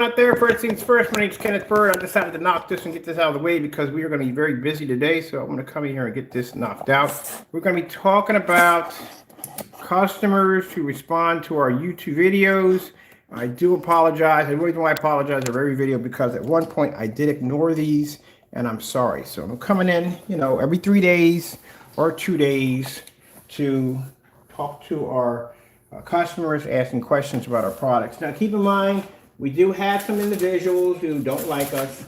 Out there, first things first, my name's Kenneth Bird. I decided to knock this and get this out of the way because we are going to be very busy today. So I'm going to come in here and get this knocked out. We're going to be talking about customers who respond to our YouTube videos. I do apologize. The reason why I apologize for every video because at one point I did ignore these and I'm sorry. So I'm coming in, every 3 days or 2 days to talk to our customers, asking questions about our products. Now keep in mind, we do have some individuals who don't like us,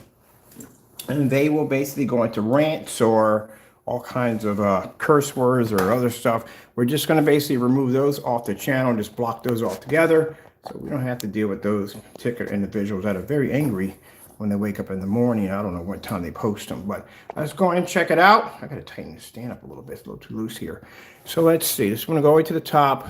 and they will basically go into rants or all kinds of curse words or other stuff. We're just going to basically remove those off the channel, just block those altogether, so we don't have to deal with those particular individuals that are very angry when they wake up in the morning. I don't know what time they post them, but let's go ahead and check it out. I got to tighten the stand up a little bit. It's a little too loose here. So let's see. Just want to go all the way to the top.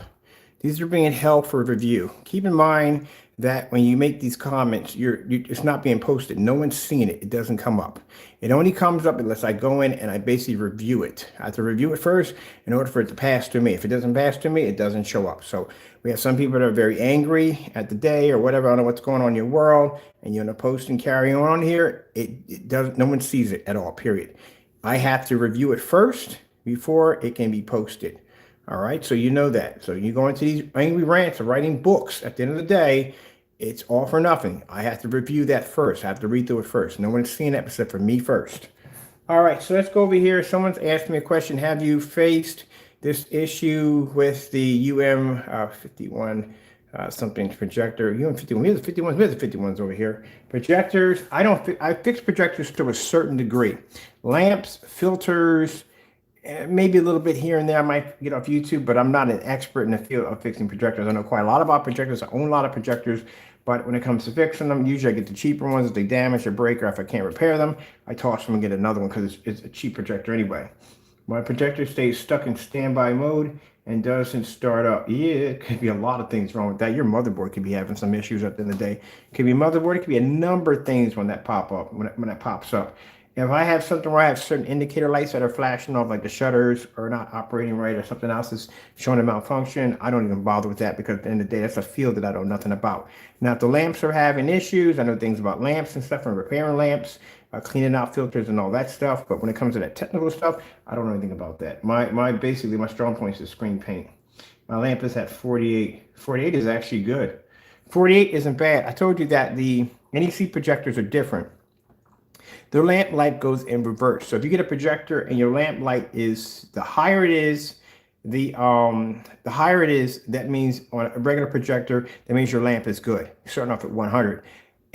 These are being held for review. Keep in mind that when you make these comments, it's not being posted. No one's seeing it. It doesn't come up. It only comes up unless I go in and I basically review it. I have to review it first in order for it to pass to me. If it doesn't pass to me, it doesn't show up. So we have some people that are very angry at the day or whatever. I don't know what's going on in your world, and you're going to post and carry on here. It doesn't. No one sees it at all. Period. I have to review it first before it can be posted. All right, so you know that. So you go into these angry rants of writing books. At the end of the day, it's all for nothing. I have to review that first. I have to read through it first. No one's seeing that except for me first. All right, so let's go over here. Someone's asked me a question. Have you faced this issue with the UM51 something projector? UM51. We have the 51s. We have the 51s over here. Projectors. I fix projectors to a certain degree. Lamps, filters. Maybe a little bit here and there I might get off YouTube, but I'm not an expert in the field of fixing projectors. I know quite a lot about projectors. I own a lot of projectors, but when it comes to fixing them, usually I get the cheaper ones. If they damage or break or if I can't repair them, I toss them and get another one because it's a cheap projector anyway. My projector stays stuck in standby mode and doesn't start up. Yeah, it could be a lot of things wrong with that. Your motherboard could be having some issues at the end of the day. It could be motherboard. It could be a number of things when that pops up. If I have something where I have certain indicator lights that are flashing off, like the shutters are not operating right or something else is showing a malfunction, I don't even bother with that because at the end of the day, that's a field that I know nothing about. Now, if the lamps are having issues, I know things about lamps and stuff and repairing lamps, cleaning out filters and all that stuff. But when it comes to that technical stuff, I don't know anything about that. Basically, my strong point is screen paint. My lamp is at 48. 48 is actually good. 48 isn't bad. I told you that the NEC projectors are different. Their lamp light goes in reverse. So if you get a projector and your lamp light is, the higher it is, that means on a regular projector, that means your lamp is good. You're starting off at 100.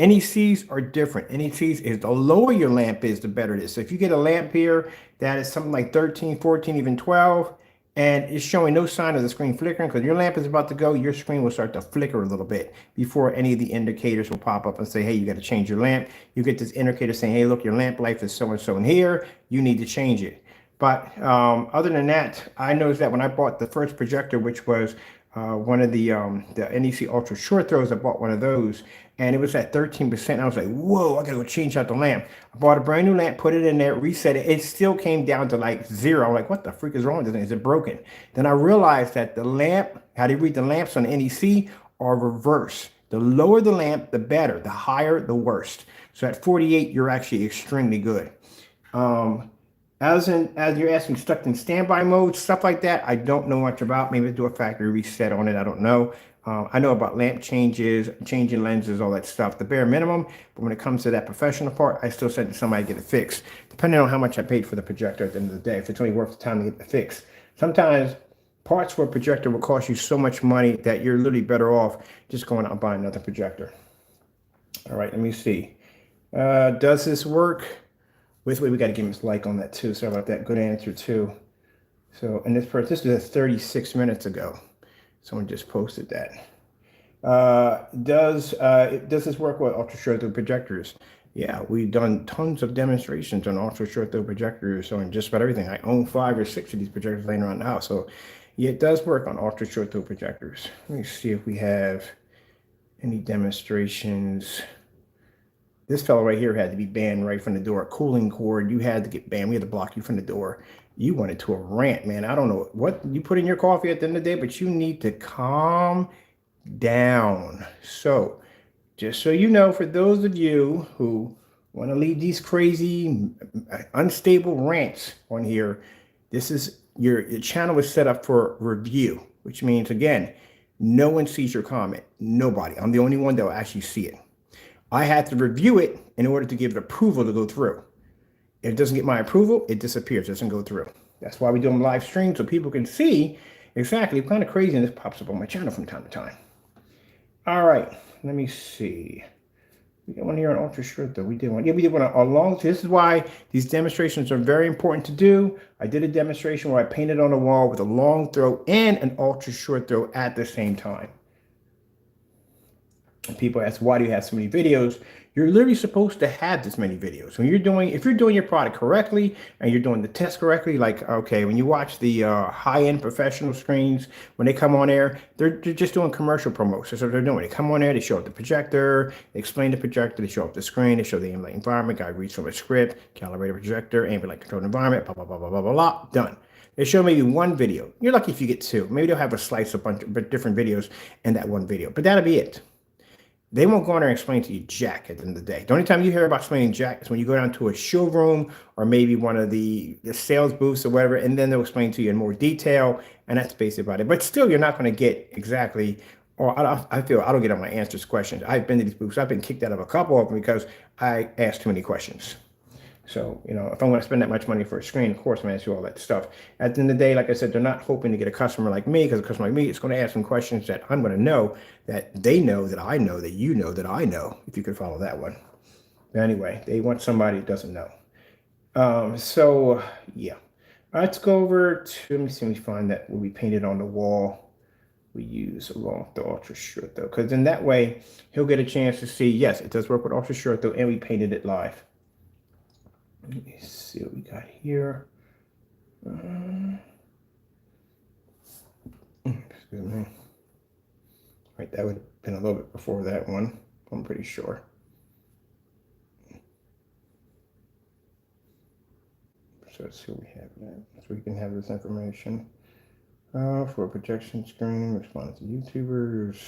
NECs are different. NECs is the lower your lamp is, the better it is. So if you get a lamp here that is something like 13, 14, even 12, and it's showing no sign of the screen flickering because your lamp is about to go, your screen will start to flicker a little bit before any of the indicators will pop up and say, hey, you got to change your lamp. You get this indicator saying, hey, look, your lamp life is so-and-so in here. You need to change it. But other than that, I noticed that when I bought the first projector, which was one of the NEC Ultra Short Throws, I bought one of those, and it was at 13%. I was like, whoa, I gotta go change out the lamp. I bought a brand new lamp, put it in there, reset it. It still came down to like 0. I'm like, what the freak is wrong with this thing? Is it broken? Then I realized that the lamp, how they read the lamps on the NEC are reverse. The lower the lamp, the better. The higher, the worst. So at 48, you're actually extremely good. As you're asking, stuck in standby mode, stuff like that, I don't know much about. Maybe do a factory reset on it. I don't know. I know about lamp changes, changing lenses, all that stuff, the bare minimum. But when it comes to that professional part, I still send somebody to get it fixed, depending on how much I paid for the projector at the end of the day, if it's only worth the time to get it fixed. Sometimes parts for a projector will cost you so much money that you're literally better off just going out and buying another projector. All right, let me see. Does this work? Wait, we got to give him his like on that too. Sorry about that. Good answer too. So, and this was 36 minutes ago. Someone just posted that. Does this work with ultra short throw projectors? Yeah, we've done tons of demonstrations on ultra short throw projectors on just about everything. I own 5 or 6 of these projectors laying around the house. So yeah, it does work on ultra short throw projectors. Let me see if we have any demonstrations. This fellow right here had to be banned right from the door. Cooling cord, you had to get banned. We had to block you from the door. You went into a rant, man. I don't know what you put in your coffee at the end of the day, but you need to calm down. So Just so you know, for those of you who want to leave these crazy, unstable rants on here, this is your channel is set up for review, which means, again, no one sees your comment. Nobody. I'm the only one that will actually see it. I had to review it in order to give it approval to go through. If it doesn't get my approval, it disappears, doesn't go through. That's why we do them live stream, so people can see exactly what kind of craziness pops up on my channel from time to time. All right, let me see. We got one here on ultra short though. We did one. Yeah, we did one on long. This is why these demonstrations are very important to do. I did a demonstration where I painted on the wall with a long throw and an ultra short throw at the same time. And people ask, why do you have so many videos? You're literally supposed to have this many videos. When you're doing, if you're doing your product correctly and you're doing the test correctly, like, okay, when you watch the high-end professional screens, when they come on air, they're just doing commercial promotions. That's what they're doing. They come on air, they show up the projector, they explain the projector, they show up the screen, they show the ambient environment, guy reads from a script, calibrated projector, ambient controlled environment, blah, blah, blah, blah, blah, blah, blah, done. They show maybe one video. You're lucky if you get two. Maybe they'll have a slice of a bunch of different videos in that one video, but that'll be it. They won't go in there and explain to you jack at the end of the day. The only time you hear about explaining jack is when you go down to a showroom or maybe one of the sales booths or whatever, and then they'll explain to you in more detail, and that's basically about it. But still, you're not going to get exactly, or I feel I don't get all my answers questions. I've been to these booths. I've been kicked out of a couple of them because I asked too many questions. So, you know, if I'm going to spend that much money for a screen, of course, I'm going to ask you all that stuff. At the end of the day, like I said, they're not hoping to get a customer like me, because a customer like me is going to ask some questions that I'm going to know, that they know, that I know, that you know, that I know, if you could follow that one. But anyway, they want somebody who doesn't know. Yeah. Let's go over to, let me see if we find that when we painted on the wall, we use along the ultra short though, because in that way, he'll get a chance to see, yes, it does work with ultra short though, and we painted it live. Let me see what we got here. Excuse me. Right, that would have been a little bit before that one, I'm pretty sure. So let's see what we have now. So we can have this information. For a projection screen, responding to YouTubers.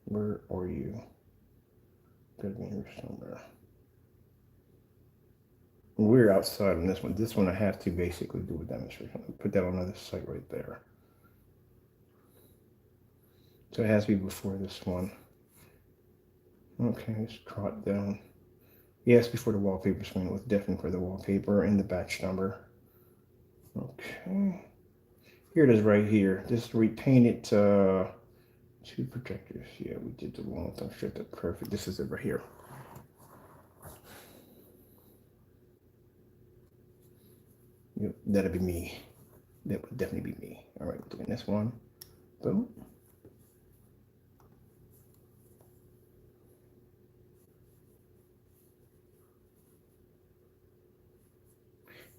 Where are you? Gotta be here somewhere. We're outside on this one. This one I have to basically do a demonstration. Put that on another site right there. So it has to be before this one. Okay, let's trot down. Yes, before the wallpaper screen. It was definitely for the wallpaper and the batch number. Okay. Here it is right here. This repainted two projectors. Yeah, we did the one. I'm sure that's perfect. This is it right here. Yep, that'll be me. That would definitely be me. All right, we're doing this one. Boom.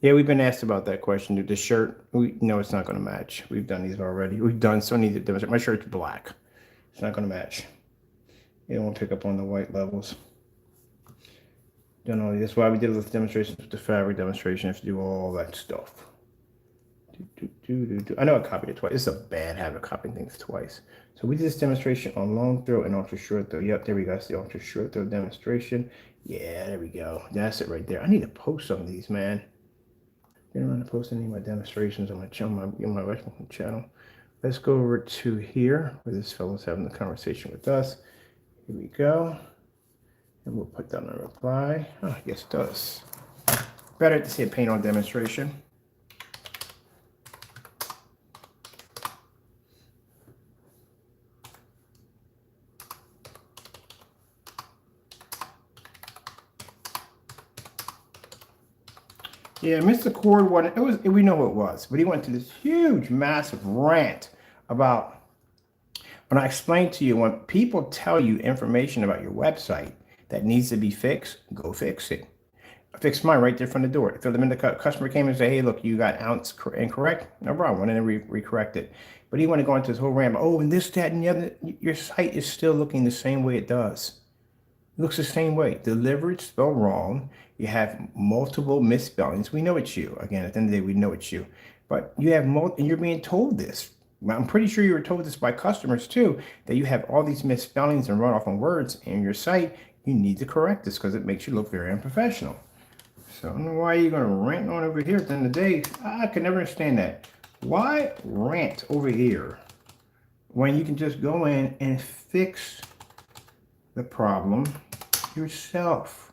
Yeah, we've been asked about that question. The shirt, we know it's not going to match. We've done these already. We've done so many demonstrations. My shirt's black. It's not going to match. It won't pick up on the white levels. Done all this. That's why we did this demonstration with the fabric demonstration. You have to do all that stuff. I know I copied it twice. It's a bad habit of copying things twice. So we did this demonstration on long throw and ultra short throw. Yep, there we go. That's the ultra short throw demonstration. Yeah, there we go. That's it right there. I need to post some of these, man. I don't want to post any of my demonstrations on my channel. Let's go over to here where this fellow's having the conversation with us. Here we go. And we'll put down a reply. Oh, yes, it does. Better to see a paint on demonstration. Yeah, Mr. Cord wanted, we know what it was, but he went to this huge, massive rant about, when I explained to you, when people tell you information about your website that needs to be fixed, go fix it. I fixed mine right there from the door. If the customer came and said, hey, look, you got ounce incorrect, no problem, and then re-correct it. But he wanted to go into this whole rant, oh, and this, that, and the other, your site is still looking the same way it does. It looks the same way. Delivered, spelled wrong. You have multiple misspellings. We know it's you. Again, at the end of the day, we know it's you. But you have and you're being told this. Well, I'm pretty sure you were told this by customers too, that you have all these misspellings and runoff on words in your site. You need to correct this because it makes you look very unprofessional. So I don't know why you're going to rant on over here at the end of the day. I can never understand that. Why rant over here when you can just go in and fix the problem yourself?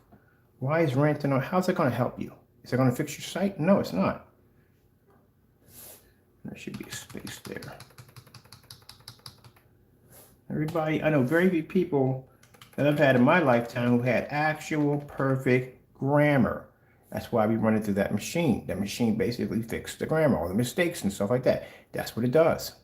Why is ranting on? How's it going to help you? Is it going to fix your site? No, it's not. There should be a space there. Everybody, I know very few people that I've had in my lifetime who had actual perfect grammar. That's why we run it through that machine. That machine basically fixed the grammar, all the mistakes and stuff like that. That's what it does.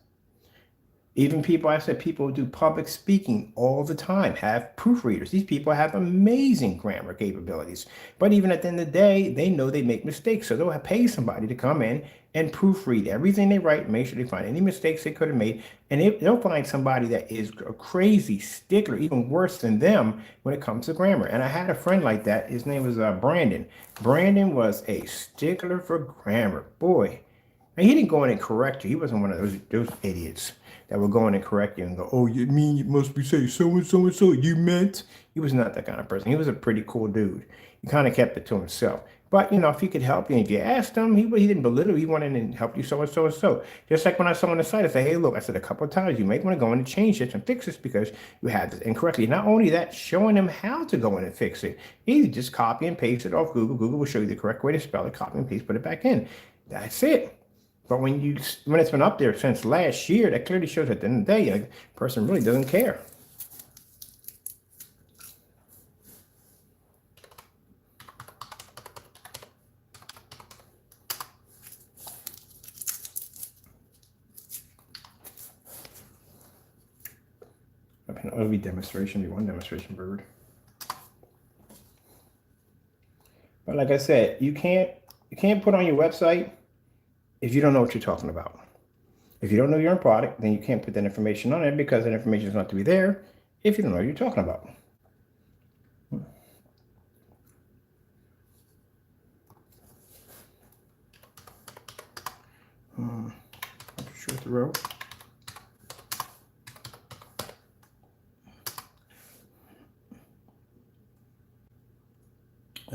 Even people, I said, people who do public speaking all the time have proofreaders. These people have amazing grammar capabilities. But even at the end of the day, they know they make mistakes. So they'll pay somebody to come in and proofread everything they write, make sure they find any mistakes they could have made. And they'll find somebody that is a crazy stickler, even worse than them when it comes to grammar. And I had a friend like that. His name was Brandon. Brandon was a stickler for grammar. Boy, and he didn't go in and correct you. He wasn't one of those idiots that will go in and correct you and go, oh, you mean you must be saying so and so and so, you meant? He was not that kind of person. He was a pretty cool dude. He kind of kept it to himself. But, you know, if he could help you, and if you asked him, he didn't belittle. He went in and helped you so and so and so. Just like when I saw on the site, I said, hey, look, I said a couple of times, you might want to go in and change this and fix this because you had this incorrectly. Not only that, showing him how to go in and fix it. Easy, just copy and paste it off Google. Google will show you the correct way to spell it, copy and paste, put it back in. That's it. But when it's been up there since last year, that clearly shows at the end of the day, a person really doesn't care. It'll be demonstration, be one demonstration bird. But like I said, you can't put on your website if you don't know what you're talking about. If you don't know your own product, then you can't put that information on it because that information is not to be there if you don't know what you're talking about. Short the row.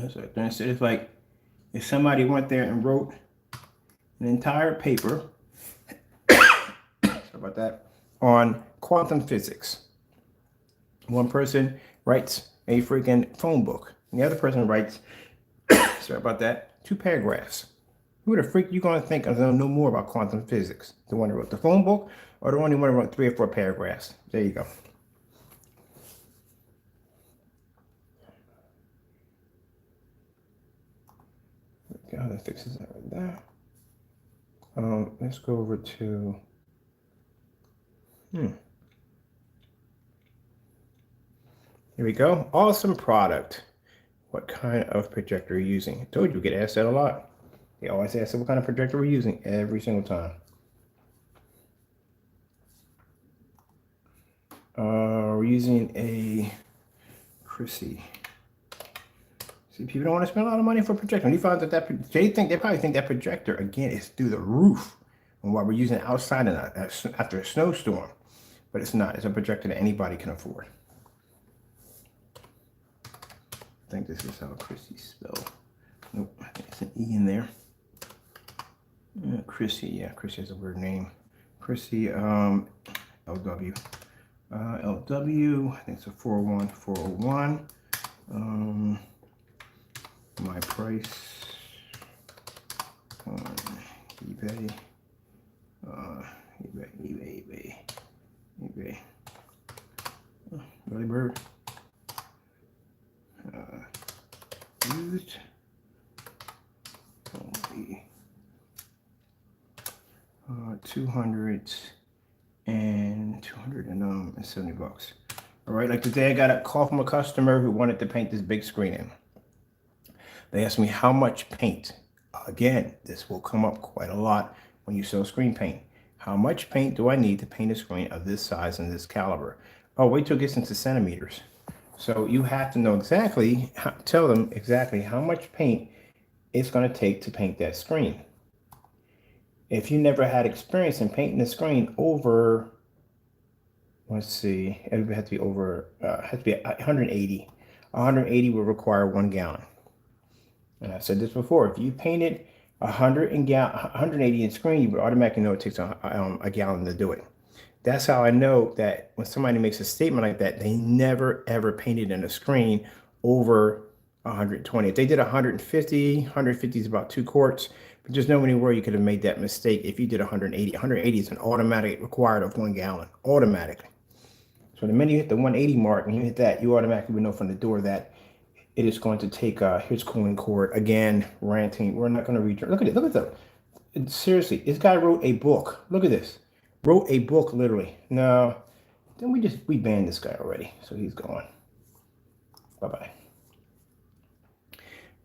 It's like if somebody went there and wrote an entire paper sorry about that, on quantum physics. One person writes a freaking phone book, and the other person writes, sorry about that, 2 paragraphs. Who the freak you gonna think know more about quantum physics? The one who wrote the phone book, or the one who wrote 3 or 4 paragraphs? There you go. Okay, that fixes that right there. Let's go over to here we go. Awesome product. What kind of projector are you using? I told you we get asked that a lot. They always ask what kind of projector we're using every single time. We're using a Chrissy. See, people don't want to spend a lot of money for a projector. When you find that they probably think that projector again is through the roof, and while we're using it outside after a snowstorm, but it's not. It's a projector that anybody can afford. I think this is how Chrissy spelled. Nope, I think it's an E in there. Chrissy, yeah, Chrissy has a weird name. Chrissy, LW. LW, I think it's a 41401. My price on eBay. eBay. Really bird. Used. Only 270 bucks. All right, like today I got a call from a customer who wanted to paint this big screen in. They asked me how much paint. Again, this will come up quite a lot when you sell screen paint. How much paint do I need to paint a screen of this size and this caliber? Oh, wait till it gets into centimeters. So you have to know exactly, tell them exactly how much paint it's going to take to paint that screen. if you never had experience in painting the screen over, let's see, it would have to be over, has to be 180. 180 will require 1 gallon. And I've said this before, if you painted 180 in screen, you would automatically know it takes a gallon to do it. That's how I know that when somebody makes a statement like that, they never ever painted in a screen over 120. If they did 150, 150 is about 2 quarts, but there's no anywhere you could have made that mistake if you did 180. 180 is an automatic required of 1 gallon, automatically. So the minute you hit the 180 mark and you hit that, you automatically would know from the door that it is going to take, here's cooling cord. Again, ranting, we're not going to read. Look at it, look at that. Seriously, this guy wrote a book. Look at this. Wrote a book, literally. No, then we banned this guy already, so he's gone. Bye-bye.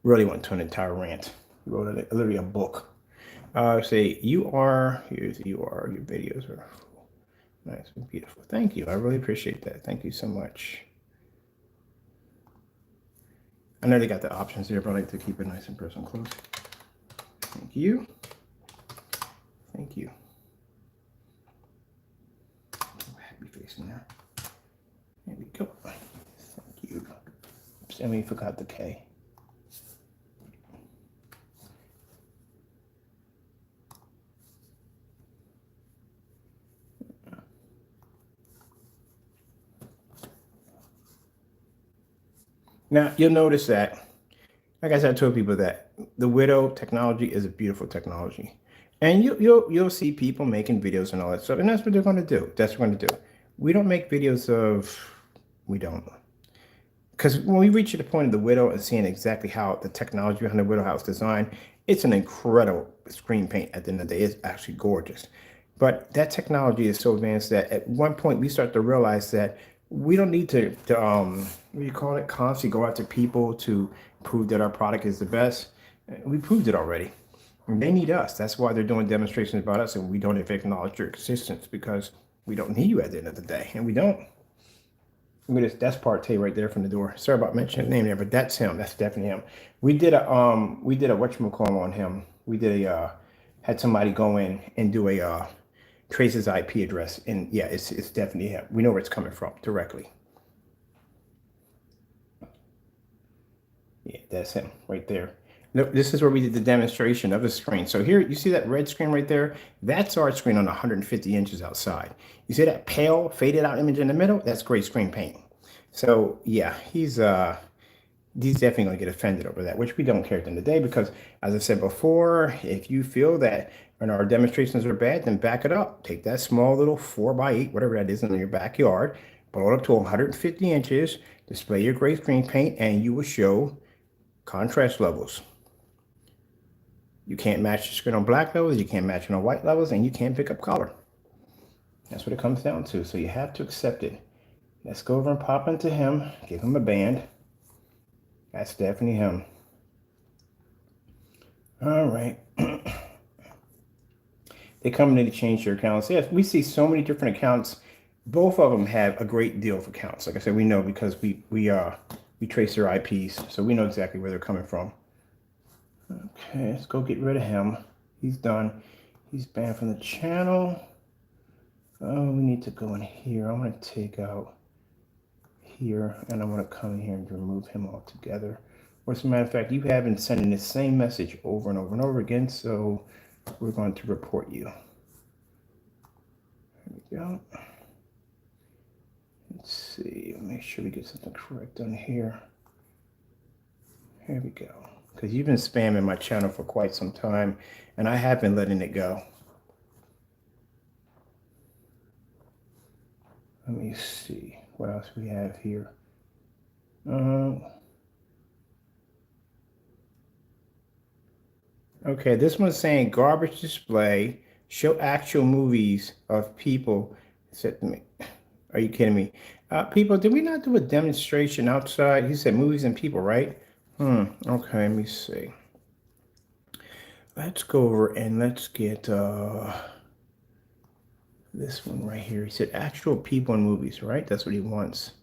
Really went to an entire rant. He wrote literally a book. Say, you are, here's you are, your videos are nice and beautiful. Thank you, I really appreciate that. Thank you so much. I know they got the options here, but I like to keep it nice and personal close. Thank you. Thank you. Happy facing there. There we go. Thank you. Oops, and we forgot the K. Now, you'll notice that, like I said, I told people that the Widow technology is a beautiful technology. And you'll see people making videos and all that stuff, and that's what they're going to do. That's what we're going to do. We don't make videos of, we don't. Because when we reach the point of the Widow and seeing exactly how the technology behind the Widow house designed, it's an incredible screen paint at the end of the day. It's actually gorgeous. But that technology is so advanced that at one point we start to realize that we don't need to what do you call it, constantly go out to people to prove that our product is the best. We proved it already. And they need us. That's why they're doing demonstrations about us, and we don't even acknowledge your existence because we don't need you at the end of the day, and we don't. That's Partey right there from the door. Sorry about mentioning his name there, but that's him. That's definitely him. We did a whatchamacallit on him. We did had somebody go in and do a trace his IP address, and yeah, it's definitely him. We know where it's coming from directly. Yeah, that's him right there. Look, this is where we did the demonstration of the screen. So here, you see that red screen right there? That's our screen on 150 inches outside. You see that pale, faded out image in the middle? That's gray screen paint. So yeah, he's definitely going to get offended over that, which we don't care at the end of the day because, as I said before, if you feel that when our demonstrations are bad, then back it up. Take that small little 4x8, whatever that is, in your backyard, blow it up to 150 inches, display your gray screen paint, and you will show contrast levels. You can't match the screen on black levels, you can't match it on white levels, and you can't pick up color. That's what it comes down to. So you have to accept it. Let's go over and pop into him, give him a band. That's definitely him. All right. They come in to change their accounts. Yes, we see so many different accounts. Both of them have a great deal of accounts. Like I said, we know because we trace their IPs, so we know exactly where they're coming from. Okay, let's go get rid of him. He's done. He's banned from the channel. Oh, we need to go in here. I'm going to take out here, and I'm going to come in here and remove him altogether. Or as a matter of fact, you have been sending the same message over and over and over again, so we're going to report you. There we go. Let's see. Make sure we get something correct on here. Here we go. Because you've been spamming my channel for quite some time, and I have been letting it go. Let me see what else we have here. Okay, this one's saying garbage display, show actual movies of people. Said to me, are you kidding me? People, did we not do a demonstration outside? He said movies and people, right? Okay, let me see. Let's go over and let's get this one right here. He said actual people in movies, right? That's what he wants.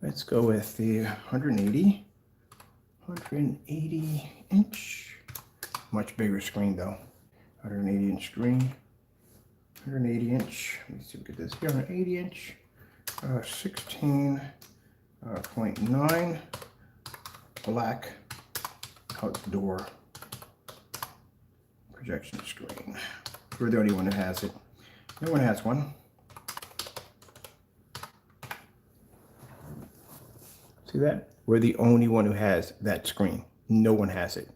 Let's go with the 180 inch. Much bigger screen though. 180-inch screen. 180-inch. Let me see if we get this here. 180-inch. 16.9 black outdoor projection screen. We're the only one that has it. No one has one. See that? We're the only one who has that screen. No one has it.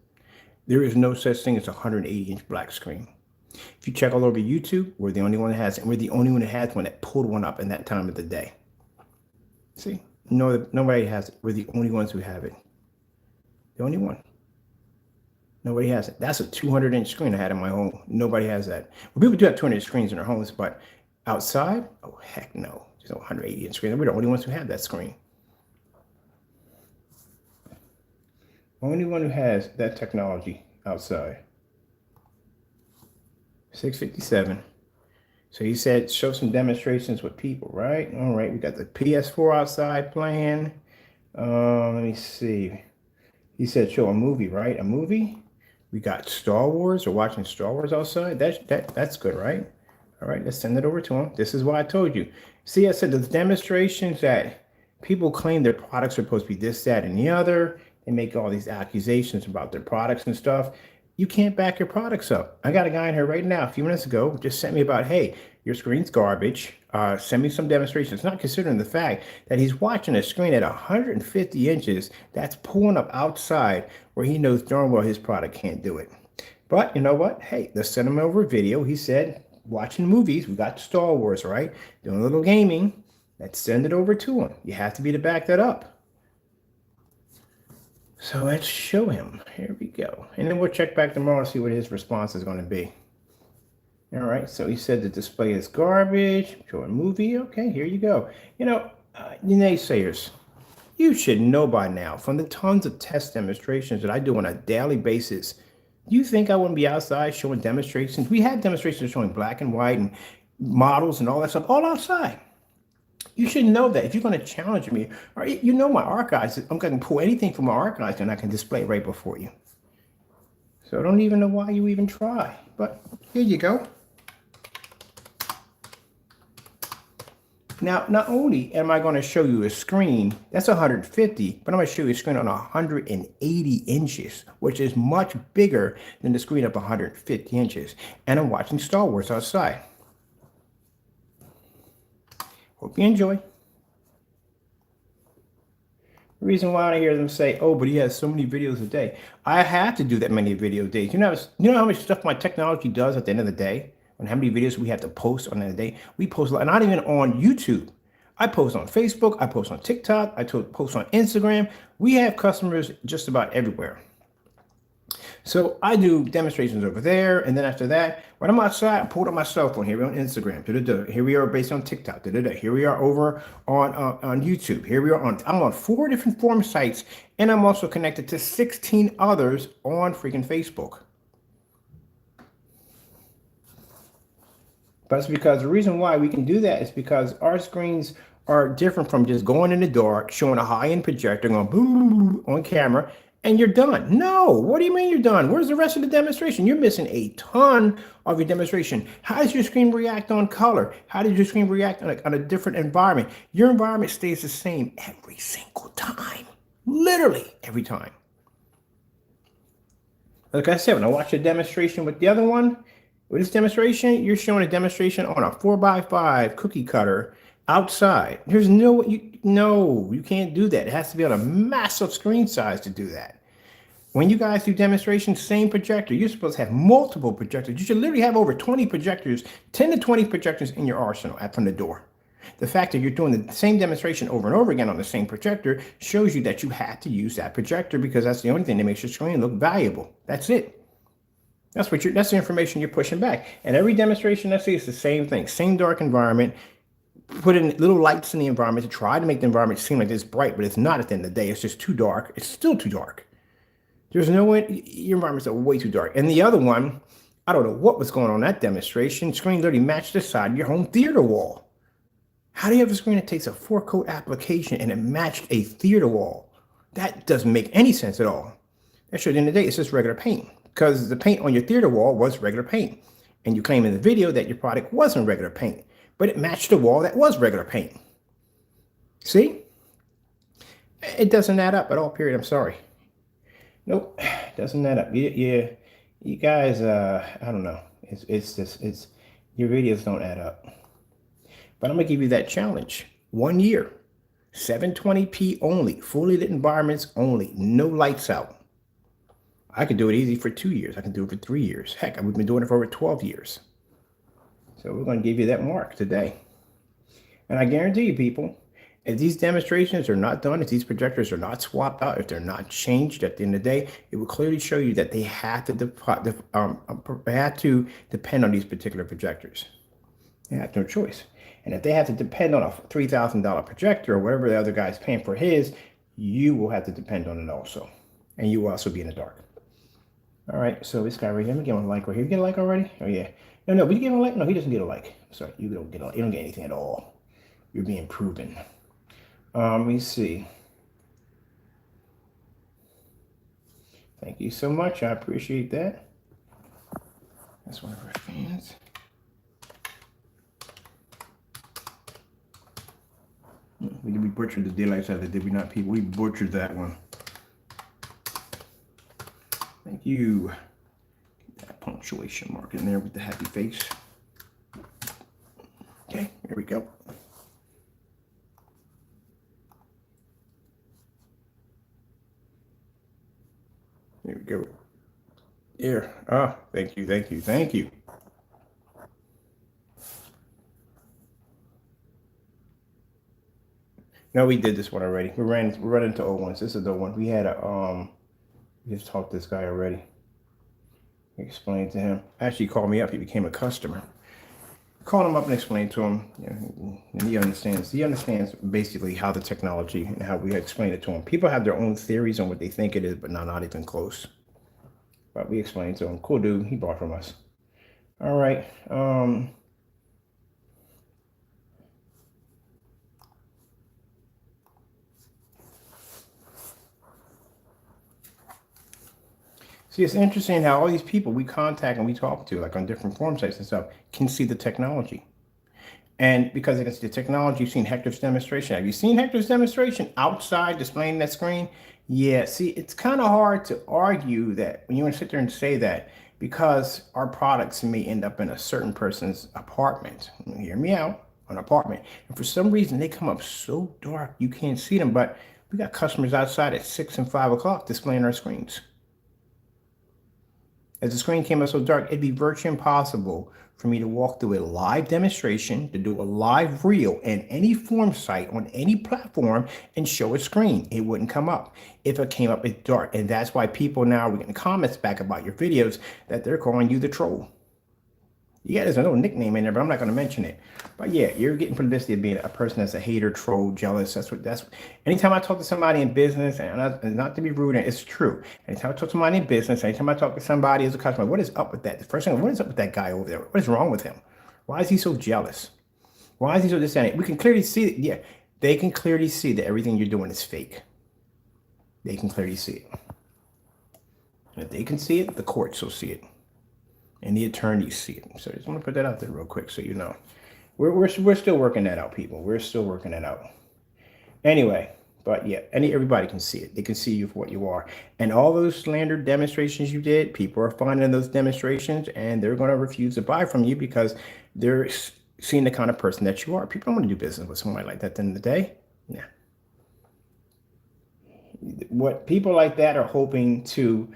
There is no such thing as a 180-inch black screen. If you check all over YouTube, we're the only one that has it. And we're the only one that has one that pulled one up in that time of the day. See? No, nobody has it. We're the only ones who have it. The only one. Nobody has it. That's a 200-inch screen I had in my home. Nobody has that. Well, people do have 200 screens in their homes, but outside, oh, heck no. There's no 180-inch screen. We're the only ones who have that screen. Only one who has that technology outside. 657. So he said, show some demonstrations with people, right? All right, we got the PS4 outside playing. Let me see. He said, show a movie, right? A movie. We got Star Wars. We're watching Star Wars outside. That's good, right? All right, let's send it over to him. This is why I told you. See, I said the demonstrations that people claim their products are supposed to be this, that, and the other. They make all these accusations about their products and stuff. You can't back your products up. I got a guy in here right now, a few minutes ago, just sent me about, hey, your screen's garbage. Send me some demonstrations. Not considering the fact that he's watching a screen at 150 inches that's pulling up outside where he knows darn well his product can't do it. But you know what? Hey, let's send him over a video. He said, watching movies, we got Star Wars, right? Doing a little gaming. Let's send it over to him. You have to be to back that up. So let's show him. Here we go. And then we'll check back tomorrow and see what his response is going to be. All right. So he said the display is garbage. Show a movie. Okay, here you go. You know, you naysayers, you should know by now from the tons of test demonstrations that I do on a daily basis. You think I wouldn't be outside showing demonstrations? We had demonstrations showing black and white and models and all that stuff all outside. You should know that if you're going to challenge me, or you know my archives, I'm going to pull anything from my archives and I can display it right before you. So I don't even know why you even try. But here you go. Now, not only am I going to show you a screen, that's 150, but I'm going to show you a screen on 180 inches, which is much bigger than the screen of 150 inches. And I'm watching Star Wars outside. Hope you enjoy. The reason why I hear them say, oh, but he has so many videos a day. I have to do that many video days. You know how much stuff my technology does at the end of the day? And how many videos we have to post on the end of the day? We post a lot, not even on YouTube. I post on Facebook. I post on TikTok. I post on Instagram. We have customers just about everywhere. So I do demonstrations over there. And then after that, when I'm outside, I pull up my cell phone. Here we are on Instagram. Here we are based on TikTok. Here we are over on YouTube. Here we are I'm on 4 different forum sites. And I'm also connected to 16 others on freaking Facebook. But it's because the reason why we can do that is because our screens are different from just going in the dark, showing a high-end projector, going boom on camera, and you're done. No, what do you mean you're done? Where's the rest of the demonstration? You're missing a ton of your demonstration. How does your screen react on color? How does your screen react on a different environment? Your environment stays the same every single time. Literally every time. Like I said, when I watch a demonstration with the other one, with this demonstration, you're showing a demonstration on a 4x5 cookie cutter outside. There's no, you can't do that. It has to be on a massive screen size to do that. When you guys do demonstrations, same projector, you're supposed to have multiple projectors. You should literally have over 20 projectors, 10 to 20 projectors in your arsenal from the door. The fact that you're doing the same demonstration over and over again on the same projector shows you that you have to use that projector because that's the only thing that makes your screen look valuable. That's it. That's the information you're pushing back. And every demonstration I see is the same thing, same dark environment. Put in little lights in the environment to try to make the environment seem like it's bright, but it's not at the end of the day. It's just too dark. It's still too dark. There's no way, your environments are way too dark. And the other one, I don't know what was going on in that demonstration. Screen literally matched the side of your home theater wall. How do you have a screen that takes a 4-coat application and it matched a theater wall? That doesn't make any sense at all. Actually, at the end of the day, it's just regular paint. because the paint on your theater wall was regular paint. And you claim in the video that your product wasn't regular paint, but it matched the wall that was regular paint. See? It doesn't add up at all, period. I'm sorry. Nope, doesn't add up. Yeah, you guys, I don't know. It's just, your videos don't add up. But I'm gonna give you that challenge. 1 year, 720p only, fully lit environments only, no lights out. I could do it easy for 2 years. I can do it for 3 years. Heck, we've been doing it for over 12 years. So we're going to give you that mark today. And I guarantee you, people, if these demonstrations are not done, if these projectors are not swapped out, if they're not changed at the end of the day, it will clearly show you that they have to depend on these particular projectors. They have no choice. And if they have to depend on a $3,000 projector or whatever the other guy's paying for his, you will have to depend on it also. And you will also be in the dark. All right, so this guy right here, let me give him a like right here. You get a like already? Oh, yeah. No, we give him a like? No, he doesn't get a like. Sorry, you don't get anything at all. You're being proven. Let me see. Thank you so much. I appreciate that. That's one of our fans. We butchered the daylights out of it, did we not, people? We butchered that one. Thank you. Get that punctuation mark in there with the happy face. Okay, here we go. Here we go. Here. Ah, thank you, thank you, thank you. No, we did this one already. We're running into old ones. This is the one. We had a we just talked to this guy already. Explained to him. Actually, he called me up. He became a customer. Called him up and explained to him, and he understands. He understands basically how the technology and how we explain it to him. People have their own theories on what they think it is, but not even close. But we explained to him. Cool dude. He bought from us. All right. See, it's interesting how all these people we contact and we talk to, like on different forum sites and stuff, can see the technology. And because they can see the technology, you've seen Hector's demonstration. Have you seen Hector's demonstration outside displaying that screen? Yeah, see, it's kind of hard to argue that when you want to sit there and say that, because our products may end up in a certain person's apartment. Hear me out, an apartment. And for some reason, they come up so dark, you can't see them. But we got customers outside at 6 and 5 o'clock displaying our screens. As the screen came up so dark, it'd be virtually impossible for me to walk through a live demonstration, to do a live reel in any form site on any platform and show a screen. It wouldn't come up. If it came up, it's dark. And that's why people now are getting comments back about your videos that they're calling you the troll. Yeah, there's a little nickname in there, but I'm not going to mention it. But yeah, you're getting publicity of being a person that's a hater, troll, jealous. That's anytime I talk to somebody in business, and not to be rude, it's true. Anytime I talk to somebody in business, anytime I talk to somebody as a customer, what is up with that? The first thing, what is up with that guy over there? What is wrong with him? Why is he so jealous? Why is he so distant? We can clearly see that, yeah, they can clearly see that everything you're doing is fake. They can clearly see it. And if they can see it, the courts will see it. And the attorneys see it. So I just want to put that out there real quick so you know. We're still working that out, people. We're still working that out. Anyway, but yeah, everybody can see it. They can see you for what you are. And all those slandered demonstrations you did, people are finding those demonstrations and they're going to refuse to buy from you because they're seeing the kind of person that you are. People don't want to do business with somebody like that at the end of the day. Yeah. What people like that are hoping to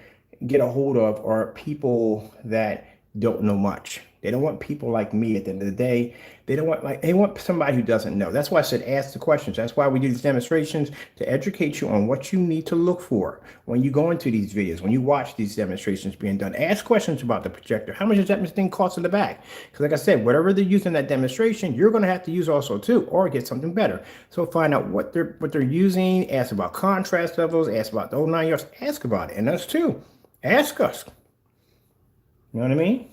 get a hold of are people that don't know much. They don't want people like me at the end of the day. They want somebody who doesn't know. That's why I said ask the questions. That's why we do these demonstrations, to educate you on what you need to look for when you go into these videos, when you watch these demonstrations being done. Ask questions about the projector. How much does that thing cost in the back? Because like I said, whatever they're using that demonstration, you're going to have to use also too, or get something better. So find out what they're using. Ask about contrast levels. Ask about the whole 9 yards. Ask about it, and us too. Ask us. You know what I mean?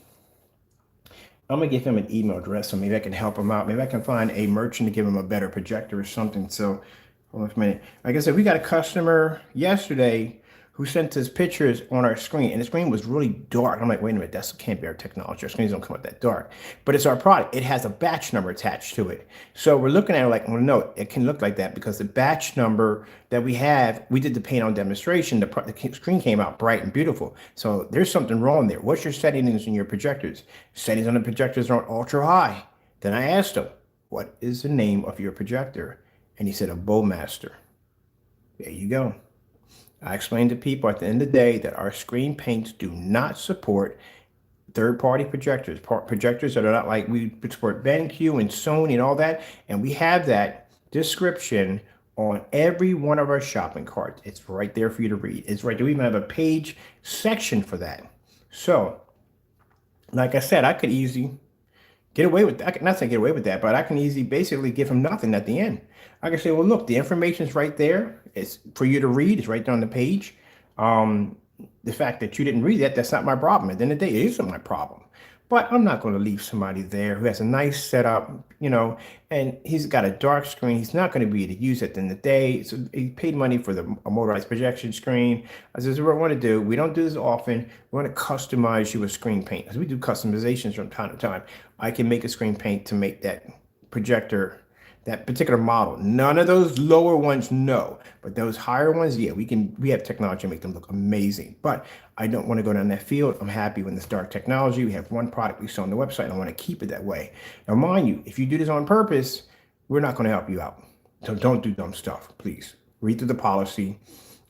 I'm going to give him an email address so maybe I can help him out. Maybe I can find a merchant to give him a better projector or something. So, hold on a minute. Like I said, we got a customer yesterday who sent us pictures on our screen, and the screen was really dark. I'm like, wait a minute, that can't be our technology. Our screens don't come out that dark, but it's our product. It has a batch number attached to it. So we're looking at it like, well, no, it can look like that because the batch number that we have, we did the paint on demonstration. The screen came out bright and beautiful. So there's something wrong there. What's your settings in your projectors? Settings on the projectors are on ultra high. Then I asked him, what is the name of your projector? And he said, a Bowmaster. There you go. I explained to people at the end of the day that our screen paints do not support third-party projectors, projectors that are not like we support BenQ and Sony and all that. And we have that description on every one of our shopping carts. It's right there for you to read. It's right there. We even have a page section for that. So, like I said, I could easily get away with that. I can not say get away with that, but I can easily basically give him nothing at the end. I can say, well, look, the information's right there. It's for you to read. It's right there on the page. The fact that you didn't read that, that's not my problem. At the end of the day, it isn't my problem. But I'm not going to leave somebody there who has a nice setup, and he's got a dark screen. He's not going to be able to use it at the end of the day. So he paid money for a motorized projection screen. This is what I want to do. We don't do this often. We want to customize you a screen paint. As we do customizations from time to time, I can make a screen paint to make that projector, that particular model. None of those lower ones, no. But those higher ones, yeah, we have technology to make them look amazing. But I don't want to go down that field. I'm happy with this dark technology. We have one product we sell on the website, and I want to keep it that way. Now, mind you, if you do this on purpose, we're not going to help you out. So don't do dumb stuff, please. Read through the policy.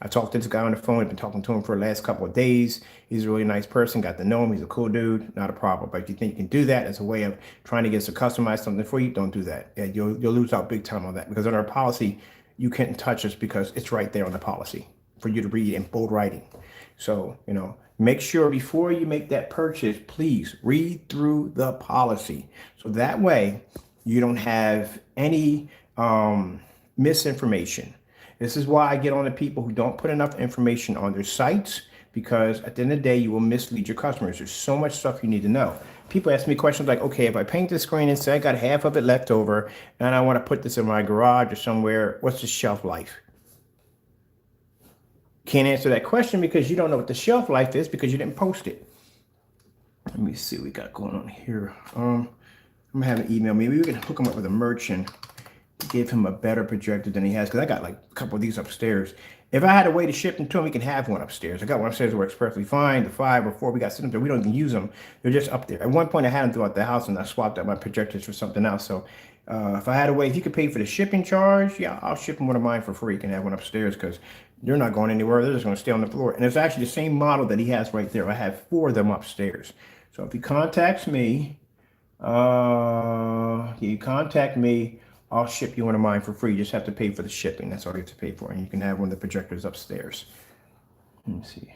I talked to this guy on the phone. I've been talking to him for the last couple of days. He's a really nice person. Got to know him. He's a cool dude. Not a problem. But if you think you can do that as a way of trying to get us to customize something for you, don't do that. Yeah, you'll lose out big time on that, because on our policy, you can't touch us because it's right there on the policy for you to read in bold writing. So, make sure before you make that purchase, please read through the policy. So that way you don't have any misinformation. This is why I get on the people who don't put enough information on their sites, because at the end of the day, you will mislead your customers. There's so much stuff you need to know. People ask me questions like, okay, if I paint the screen and say I got half of it left over and I want to put this in my garage or somewhere, what's the shelf life? Can't answer that question because you don't know what the shelf life is because you didn't post it. Let me see what we got going on here. I'm gonna have an email. Maybe we can hook him up with a merchant, give him a better projector than he has, because I got like a couple of these upstairs. If I had a way to ship them to him, we can have one upstairs. I got one upstairs that works perfectly fine. The 5 or 4 we got sitting there, we don't even use them. They're just up there. At one point I had them throughout the house and I swapped out my projectors for something else. So if I had a way, if you could pay for the shipping charge, yeah, I'll ship them one of mine for free. You can have one upstairs because they're not going anywhere. They're just going to stay on the floor. And it's actually the same model that he has right there. I have 4 of them upstairs. So if he contacts me, I'll ship you one of mine for free. You just have to pay for the shipping. That's all you have to pay for. And you can have one of the projectors upstairs. Let me see.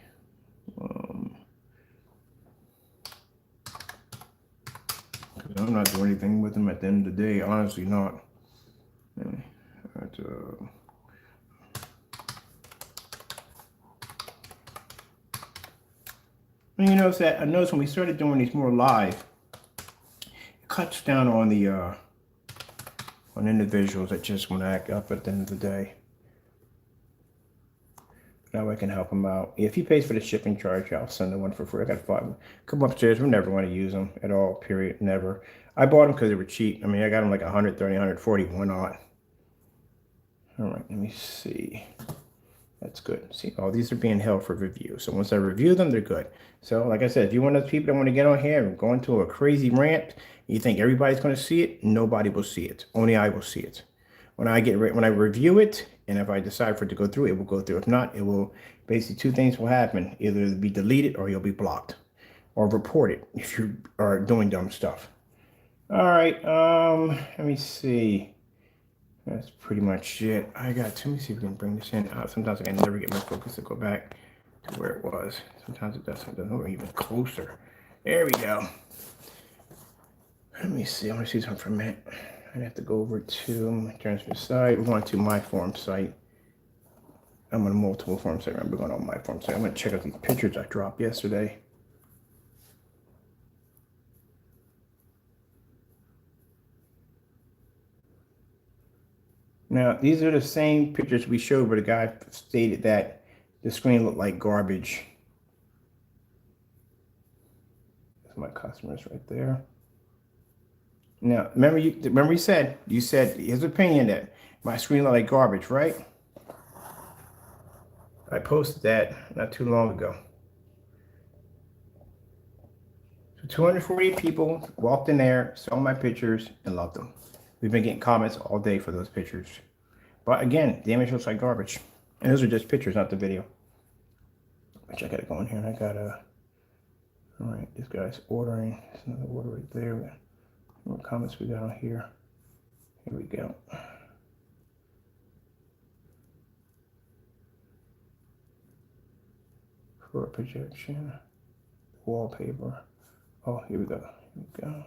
I'm not doing anything with them at the end of the day. Honestly, not. And you notice that I noticed when we started doing these more live, it cuts down on the on individuals that just want to act up at the end of the day. That way I can help them out. If he pays for the shipping charge, I'll send him one for free. I got 5. Come upstairs. We never want to use them at all, period. Never. I bought them because they were cheap. I mean, I got them like 130, 140. Why not? All right, let me see. That's good. See, all these are being held for review. So once I review them, they're good. So like I said, if you're one of those people that want to get on here and go into a crazy rant, you think everybody's going to see it, nobody will see it. Only I will see it. When I review it, and if I decide for it to go through, it will go through. If not, it will basically 2 things will happen. Either it'll be deleted or you'll be blocked or reported if you are doing dumb stuff. All right, let me see. That's pretty much it. Let me see if we can bring this in. Sometimes I can never get my focus to go back to where it was. Sometimes it doesn't. We're even closer. There we go. Let me see. I want to see something for a minute. I have to go over to my transfer site. We're going to my form site. I'm on a multiple form site. We're going on my form site. I'm going to check out these pictures I dropped yesterday. Now, these are the same pictures we showed where the guy stated that The screen looked like garbage. That's my customers right there. Now, remember you said his opinion that my screen looked like garbage, right? I posted that not too long ago. So 248 people walked in there, saw my pictures, and loved them. We've been getting comments all day for those pictures. But again, the image looks like garbage. And those are just pictures, not the video. Which I gotta go in here and I gotta, all right, this guy's ordering. There's another order right there. What comments we got on here? Here we go. For projection, wallpaper. Oh, here we go. Here we go.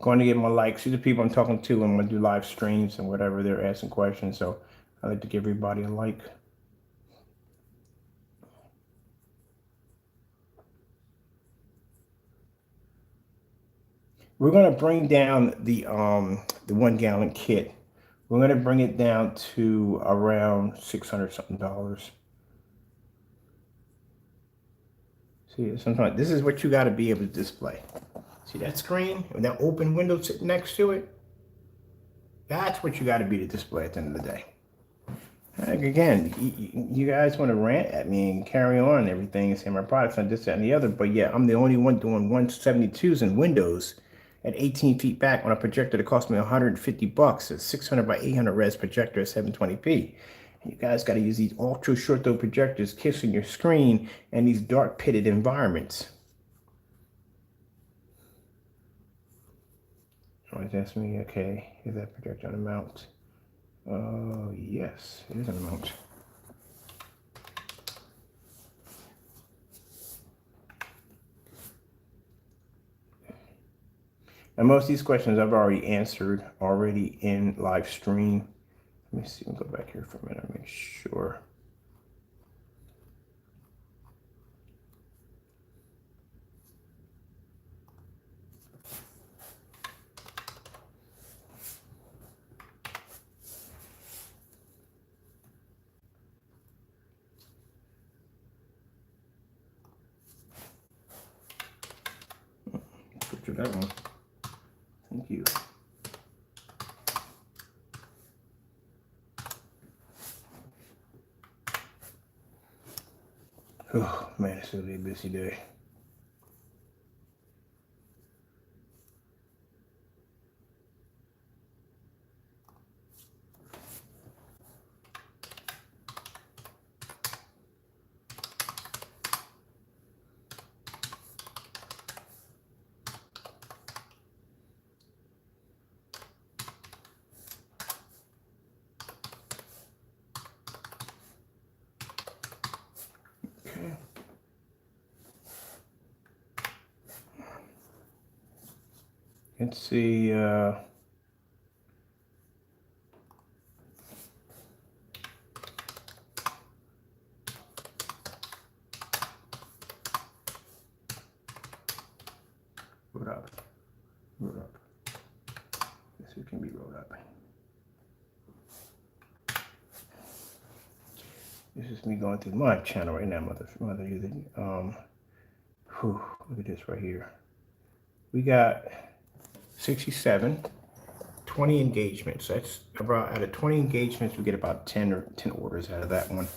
Going to get my likes. These are people I'm talking to and I'm going to do live streams and whatever. They're asking questions. So I like to give everybody a like. We're going to bring down the 1 gallon kit. We're going to bring it down to around $600 something. See, sometimes this is what you got to be able to display. See that screen with that open window sitting next to it? That's what you got to be to display at the end of the day. Again, you guys want to rant at me and carry on and everything and say my product's not this, that, and the other. But yeah, I'm the only one doing 172s in Windows at 18 feet back on a projector that cost me $150. A 600 by 800 res projector at 720p. You guys got to use these ultra short throw projectors kissing your screen and these dark pitted environments. Always ask me, okay, is that projector on a mount? Oh, yes, it is on a mount. And most of these questions I've already answered in live stream. Let me see, let me go back here for a minute and make sure. Picture that one. Thank you. Oh man, it's gonna be a busy day. Okay. Let's see. Roll up. Roll up. This one can be rolled up. This is me going through my channel right now, mother using. Look at this right here. We got 67, 20 engagements. That's about, out of 20 engagements, we get about 10 orders out of that one.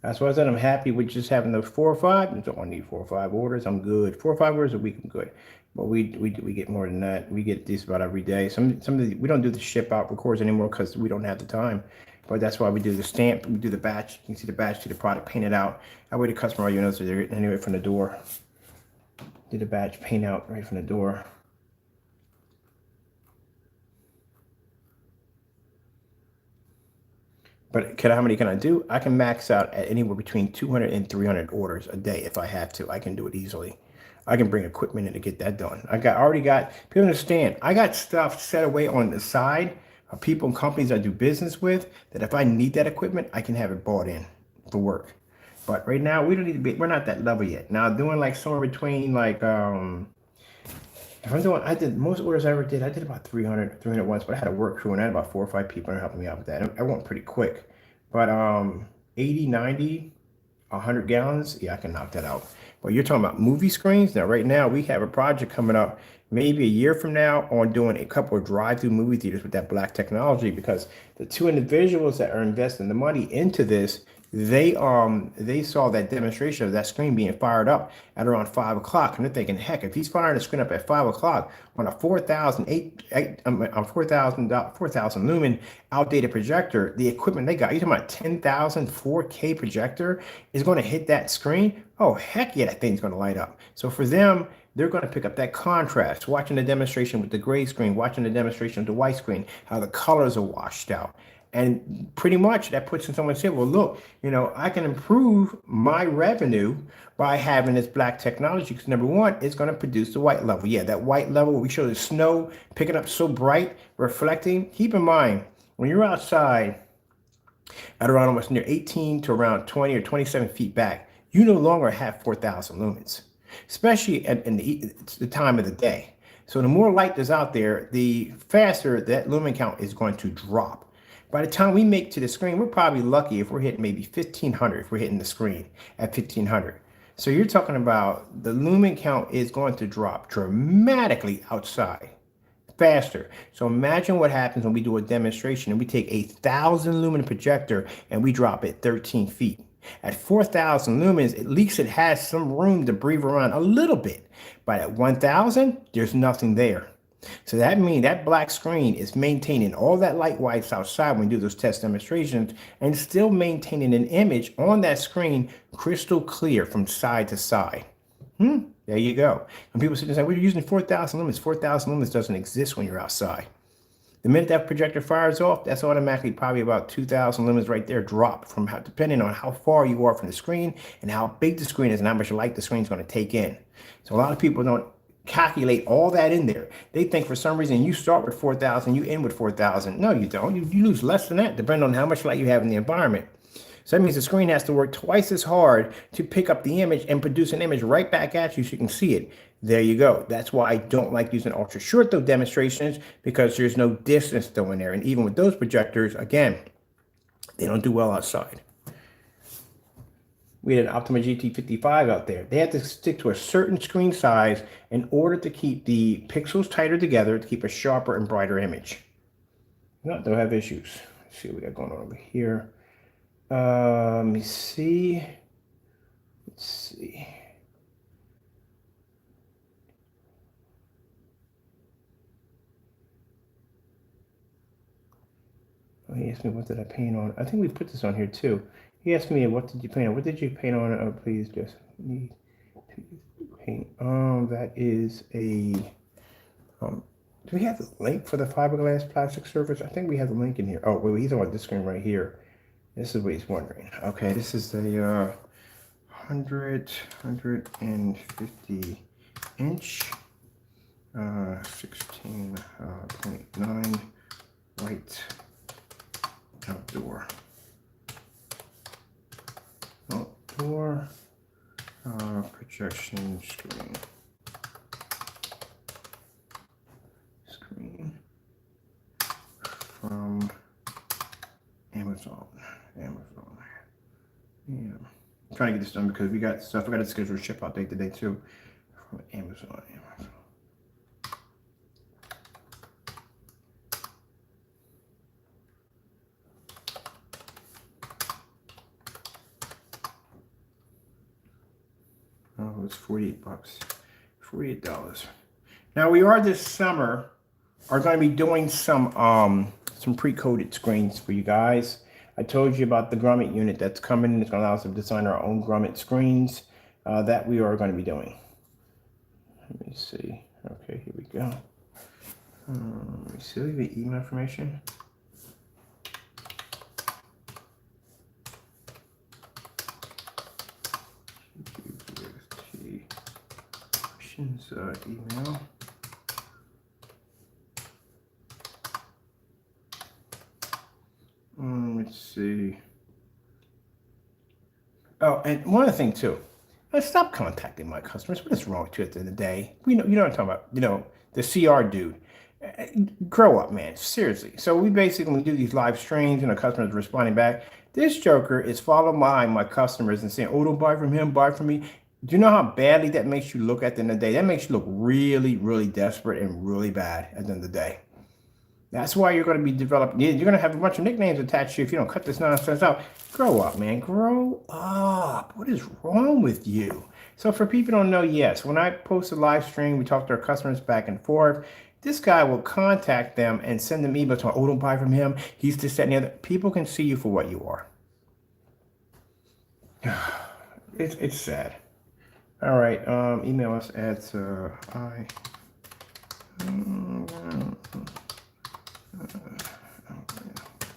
That's why I said I'm happy with just having those 4 or 5. I don't need 4 or 5 orders. I'm good. 4 or 5 orders a week, I'm good. But we get more than that. We get these about every day. Some of the, we don't do the ship out records anymore because we don't have the time. But that's why we do the stamp. We do the batch. You can see the batch, see the product painted out. That way the customer already knows they're getting anyway from the door. Did a batch paint out right from the door. But how many can I do? I can max out at anywhere between 200 and 300 orders a day if I have to. I can do it easily. I can bring equipment in to get that done. Already got people understand. I got stuff set away on the side of people and companies I do business with that if I need that equipment, I can have it bought in for work. But right now we don't need to be. We're not that level yet. Now doing like somewhere between like if I'm doing, I did most orders I ever did. I did about 300 once, but I had a work crew and I had about 4 or 5 people helping me out with that. I went pretty quick, but 80, 90, 100 gallons, yeah, I can knock that out. But you're talking about movie screens. Now, right now, we have a project coming up maybe a year from now on doing a couple of drive-through movie theaters with that black technology because the two individuals that are investing the money into this, they saw that demonstration of that screen being fired up at around 5 o'clock, and they're thinking, heck, if he's firing the screen up at 5 o'clock on a 4,000 lumen outdated projector, the equipment they got, you're talking about 10,000 4K projector is going to hit that screen. Oh, heck yeah, that thing's going to light up. So for them, they're going to pick up that contrast, watching the demonstration with the gray screen, watching the demonstration with the white screen, how the colors are washed out. And pretty much that puts in someone say, well, look, I can improve my revenue by having this black technology because number one, it's going to produce the white level. Yeah, that white level, we show the snow picking up so bright, reflecting. Keep in mind, when you're outside at around almost near 18 to around 20 or 27 feet back, you no longer have 4,000 lumens, especially in the time of the day. So the more light that's out there, the faster that lumen count is going to drop. By the time we make to the screen, we're probably lucky if we're hitting maybe 1,500 if we're hitting the screen at 1,500. So you're talking about the lumen count is going to drop dramatically outside faster. So imagine what happens when we do a demonstration and we take a 1,000 lumen projector and we drop it 13 feet. At 4,000 lumens, at least it has some room to breathe around a little bit. But at 1,000, there's nothing there. So that means that black screen is maintaining all that light whites outside when we do those test demonstrations and still maintaining an image on that screen crystal clear from side to side. There you go. When people sit and say, we're using 4,000 lumens. 4,000 lumens doesn't exist when you're outside. The minute that projector fires off, that's automatically probably about 2,000 lumens right there drop from depending on how far you are from the screen and how big the screen is and how much light the screen is going to take in. So a lot of people don't calculate all that in there. They think for some reason you start with 4,000, you end with 4,000. No, you don't. You lose less than that depending on how much light you have in the environment. So that means the screen has to work twice as hard to pick up the image and produce an image right back at you so you can see it. There you go. That's why I don't like using ultra short though demonstrations because there's no distance though in there. And even with those projectors, again, they don't do well outside. We had an Optoma GT55 out there. They had to stick to a certain screen size in order to keep the pixels tighter together to keep a sharper and brighter image. No, they'll have issues. Let's see what we got going on over here. Let me see. Let's see. Oh, he asked me what did I paint on. I think we put this on here too. He asked me what did you paint on. What did you paint on? Oh, please just need to paint. That is a. Do we have the link for the fiberglass plastic surface? I think we have the link in here. Oh, wait, he's on this screen right here. This is what he's wondering. Okay, this is the 150 inch 16.9 white outdoor projection screen from Amazon. Yeah, I'm trying to get this done because we got stuff. I got to schedule a ship out date today too from Amazon. Oh, it's $48. $48. Now we are this summer are going to be doing some pre-coded screens for you guys. I told you about the grommet unit that's coming. It's going to allow us to design our own grommet screens that we are going to be doing. Let me see. Okay, here we go. Let me see the email information. Communications email. Let's see. Oh, and one other thing too. Stop contacting my customers. What is wrong with you at the end of the day? You know what I'm talking about. The CR dude. Grow up, man. Seriously. So we basically do these live streams and our customers responding back. This joker is following my customers and saying, oh, don't buy from him, buy from me. Do you know how badly that makes you look at the end of the day? That makes you look really, really desperate and really bad at the end of the day. That's why you're going to be developing. You're going to have a bunch of nicknames attached to you if you don't cut this nonsense out. Grow up, man. Grow up. What is wrong with you? So for people who don't know, yes, when I post a live stream, we talk to our customers back and forth. This guy will contact them and send them emails to, oh, don't buy from him. He's this, that, and the other. People can see you for what you are. It's sad. All right. Email us at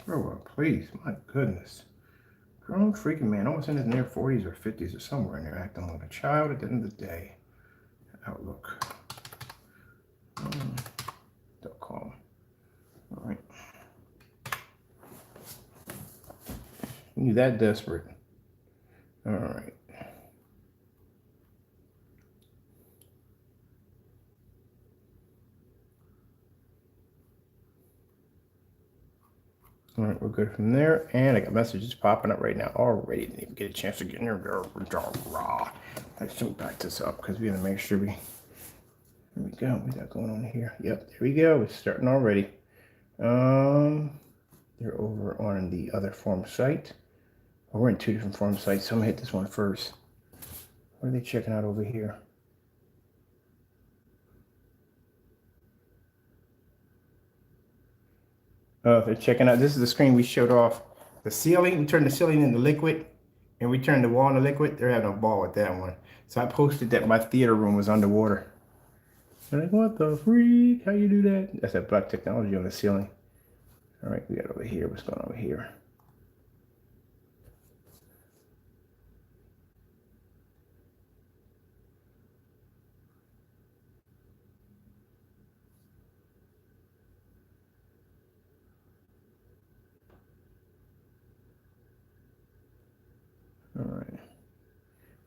grow up, please. My goodness. Grown freaking man, almost in his near 40s or 50s or somewhere in there, acting like a child at the end of the day. Outlook.com. All right. You that desperate. All right. All right, we're good from there. And I got messages popping up right now already. Didn't even get a chance to get in there. Let's jump back this up because we got to make sure we. Here we go. What's that going on here? Yep, there we go. It's starting already. They're over on the other form site. Oh, we're in two different form sites, so I'm gonna hit this one first. What are they checking out over here? Oh, they're checking out. This is the screen we showed off. The ceiling. We turned the ceiling into liquid, and we turned the wall into liquid. They're having a ball with that one. So I posted that my theater room was underwater. They're like, what the freak? How you do that? That's that black technology on the ceiling. All right, we got over here. What's going on over here? All right.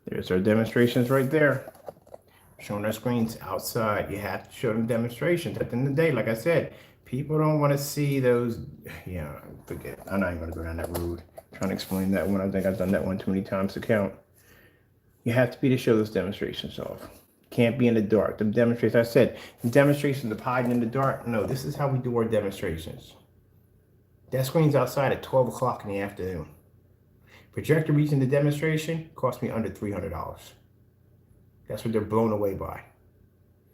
There's our demonstrations right there. Showing our screens outside. You have to show them demonstrations. At the end of the day, like I said, people don't want to see those. Yeah, forget it. I'm not even going to go down that road. Trying to explain that one. I think I've done that one too many times to count. You have to be to show those demonstrations off. Can't be in the dark. The demonstrations, I said, the demonstrations of hiding in the dark. No, this is how we do our demonstrations. That screen's outside at 12 o'clock in the afternoon. Projector reaching the demonstration cost me under $300. That's what they're blown away by.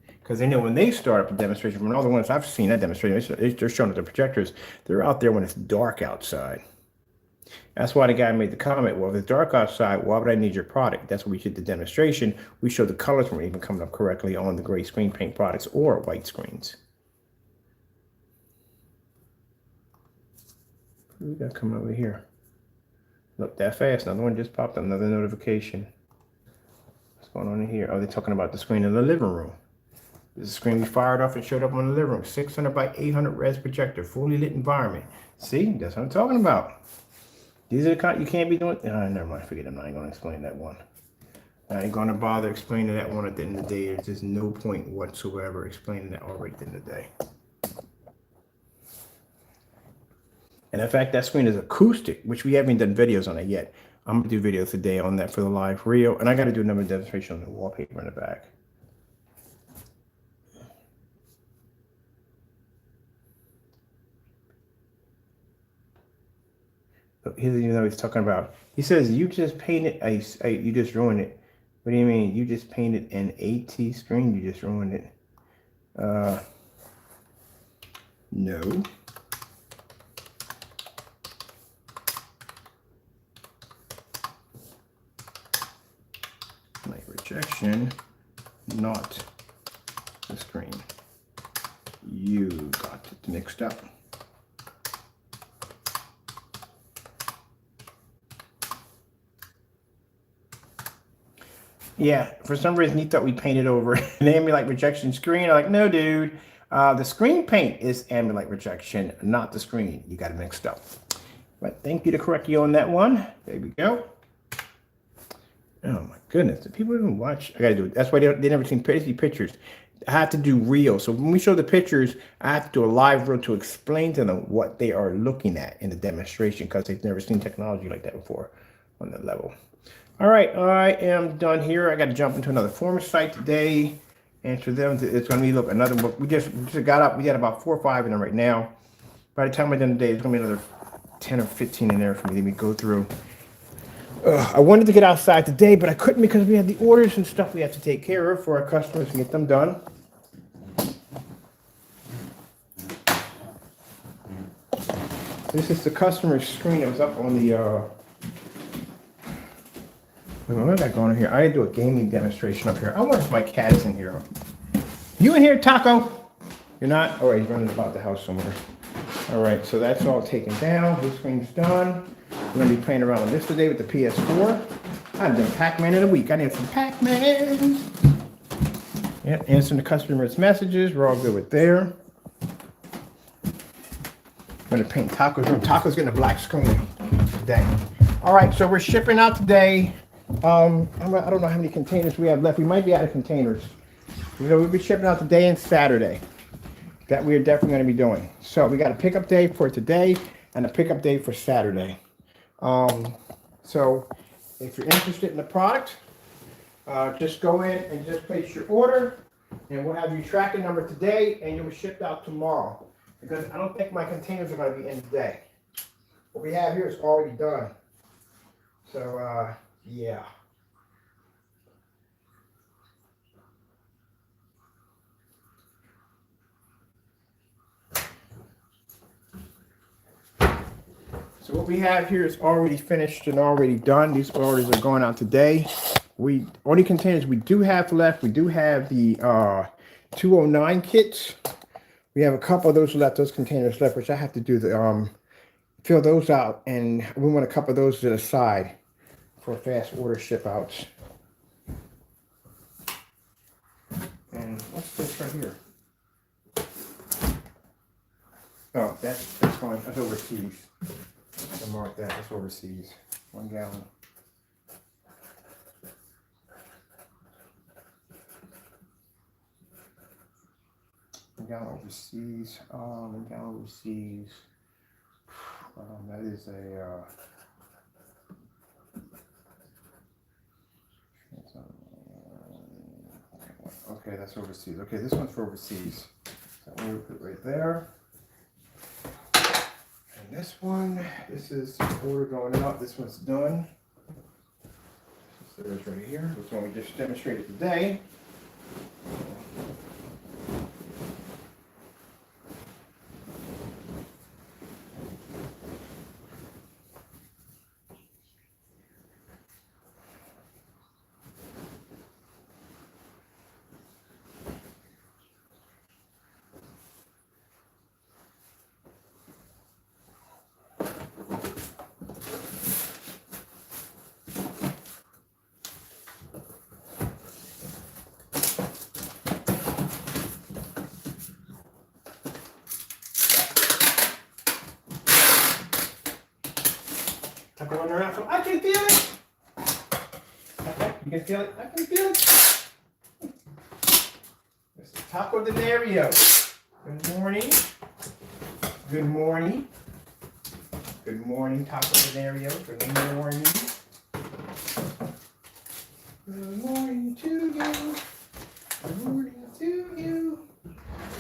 Because they know when they start up a demonstration, from all the ones I've seen that demonstration, they're showing up the projectors. They're out there when it's dark outside. That's why the guy made the comment, well, if it's dark outside, why would I need your product? That's what we did the demonstration. We showed the colors weren't even coming up correctly on the gray screen paint products or white screens. What we got coming over here? Look, that fast. Another one just popped up, another notification. What's going on in here? Oh, they're talking about the screen in the living room. This is a screen we fired off and showed up on the living room. 600 by 800 res projector, fully lit environment. See, that's what I'm talking about. These are the kind you can't be doing. Never mind, forget it. I'm not even going to explain that one. I ain't going to bother explaining that one at the end of the day. There's just no point whatsoever explaining that already at the end of the day. And in fact, that screen is acoustic, which we haven't done videos on it yet. I'm going to do videos today on that for the live reel. And I got to do another demonstration on the wallpaper in the back. He doesn't even know what he's talking about. He says, you just painted you just ruined it. What do you mean? You just painted an AT screen? You just ruined it. No. My rejection, not the screen. You got it mixed up. Yeah, for some reason he thought we painted over an ambient light rejection screen. I'm like, no, dude. The screen paint is ambient light rejection, not the screen. You got it mixed up. But thank you to correct you on that one. There we go. Oh my goodness, do people even watch? I gotta do it. That's why they never seen pictures. I have to do reels. So when we show the pictures, I have to do a live reel to explain to them what they are looking at in the demonstration because they've never seen technology like that before on that level. All right, I am done here. I got to jump into another former site today. And for them, it's going to be, look, another book. We just got up. We got about 4 or 5 in there right now. By the time we're done today, there's going to be another 10 or 15 in there for me to go through. I wanted to get outside today, but I couldn't because we had the orders and stuff we have to take care of for our customers and get them done. This is the customer screen that was up on the, what did I go on here? I did do a gaming demonstration up here. I wonder if my cat is in here. You in here, Taco? You're not? All right, he's running about the house somewhere. All right, so that's all taken down. This screen's done. We're going to be playing around with this today with the PS4. I've done Pac-Man in a week. I need some Pac-Man. Yeah, answering the customer's messages. We're all good with there. I'm going to paint Taco's room. Taco's getting a black screen today. All right, so we're shipping out today. I don't know how many containers we have left. We might be out of containers. We'll be shipping out today and Saturday. That we're definitely going to be doing. So we got a pickup day for today and a pickup day for Saturday. So if you're interested in the product, just go in and just place your order and we'll have your tracking number today and you'll be shipped out tomorrow because I don't think my containers are going to be in today. What we have here is already done. So, yeah. So what we have here is already finished and already done. These orders are going out today. Only containers we do have left. We do have the 209 kits. We have a couple of those left, those containers left, which I have to do the fill those out, and we want a couple of those to the side for fast order ship outs. And what's this right here? Oh, that's fine. That's overseas. I'll mark that. That's overseas. 1 gallon. Down overseas. Down overseas. That is a. Okay, that's overseas. Okay, this one's for overseas. So I'm gonna put it right there. And this one, this is order going out. This one's done. So there's right here. This one we just demonstrated today. Going around, so I can feel it. Okay, you can feel it. I can feel it. Mr. Taco Denario. Good morning. Good morning. Good morning, Taco Denario. Good morning. Good morning to you. Good morning to you.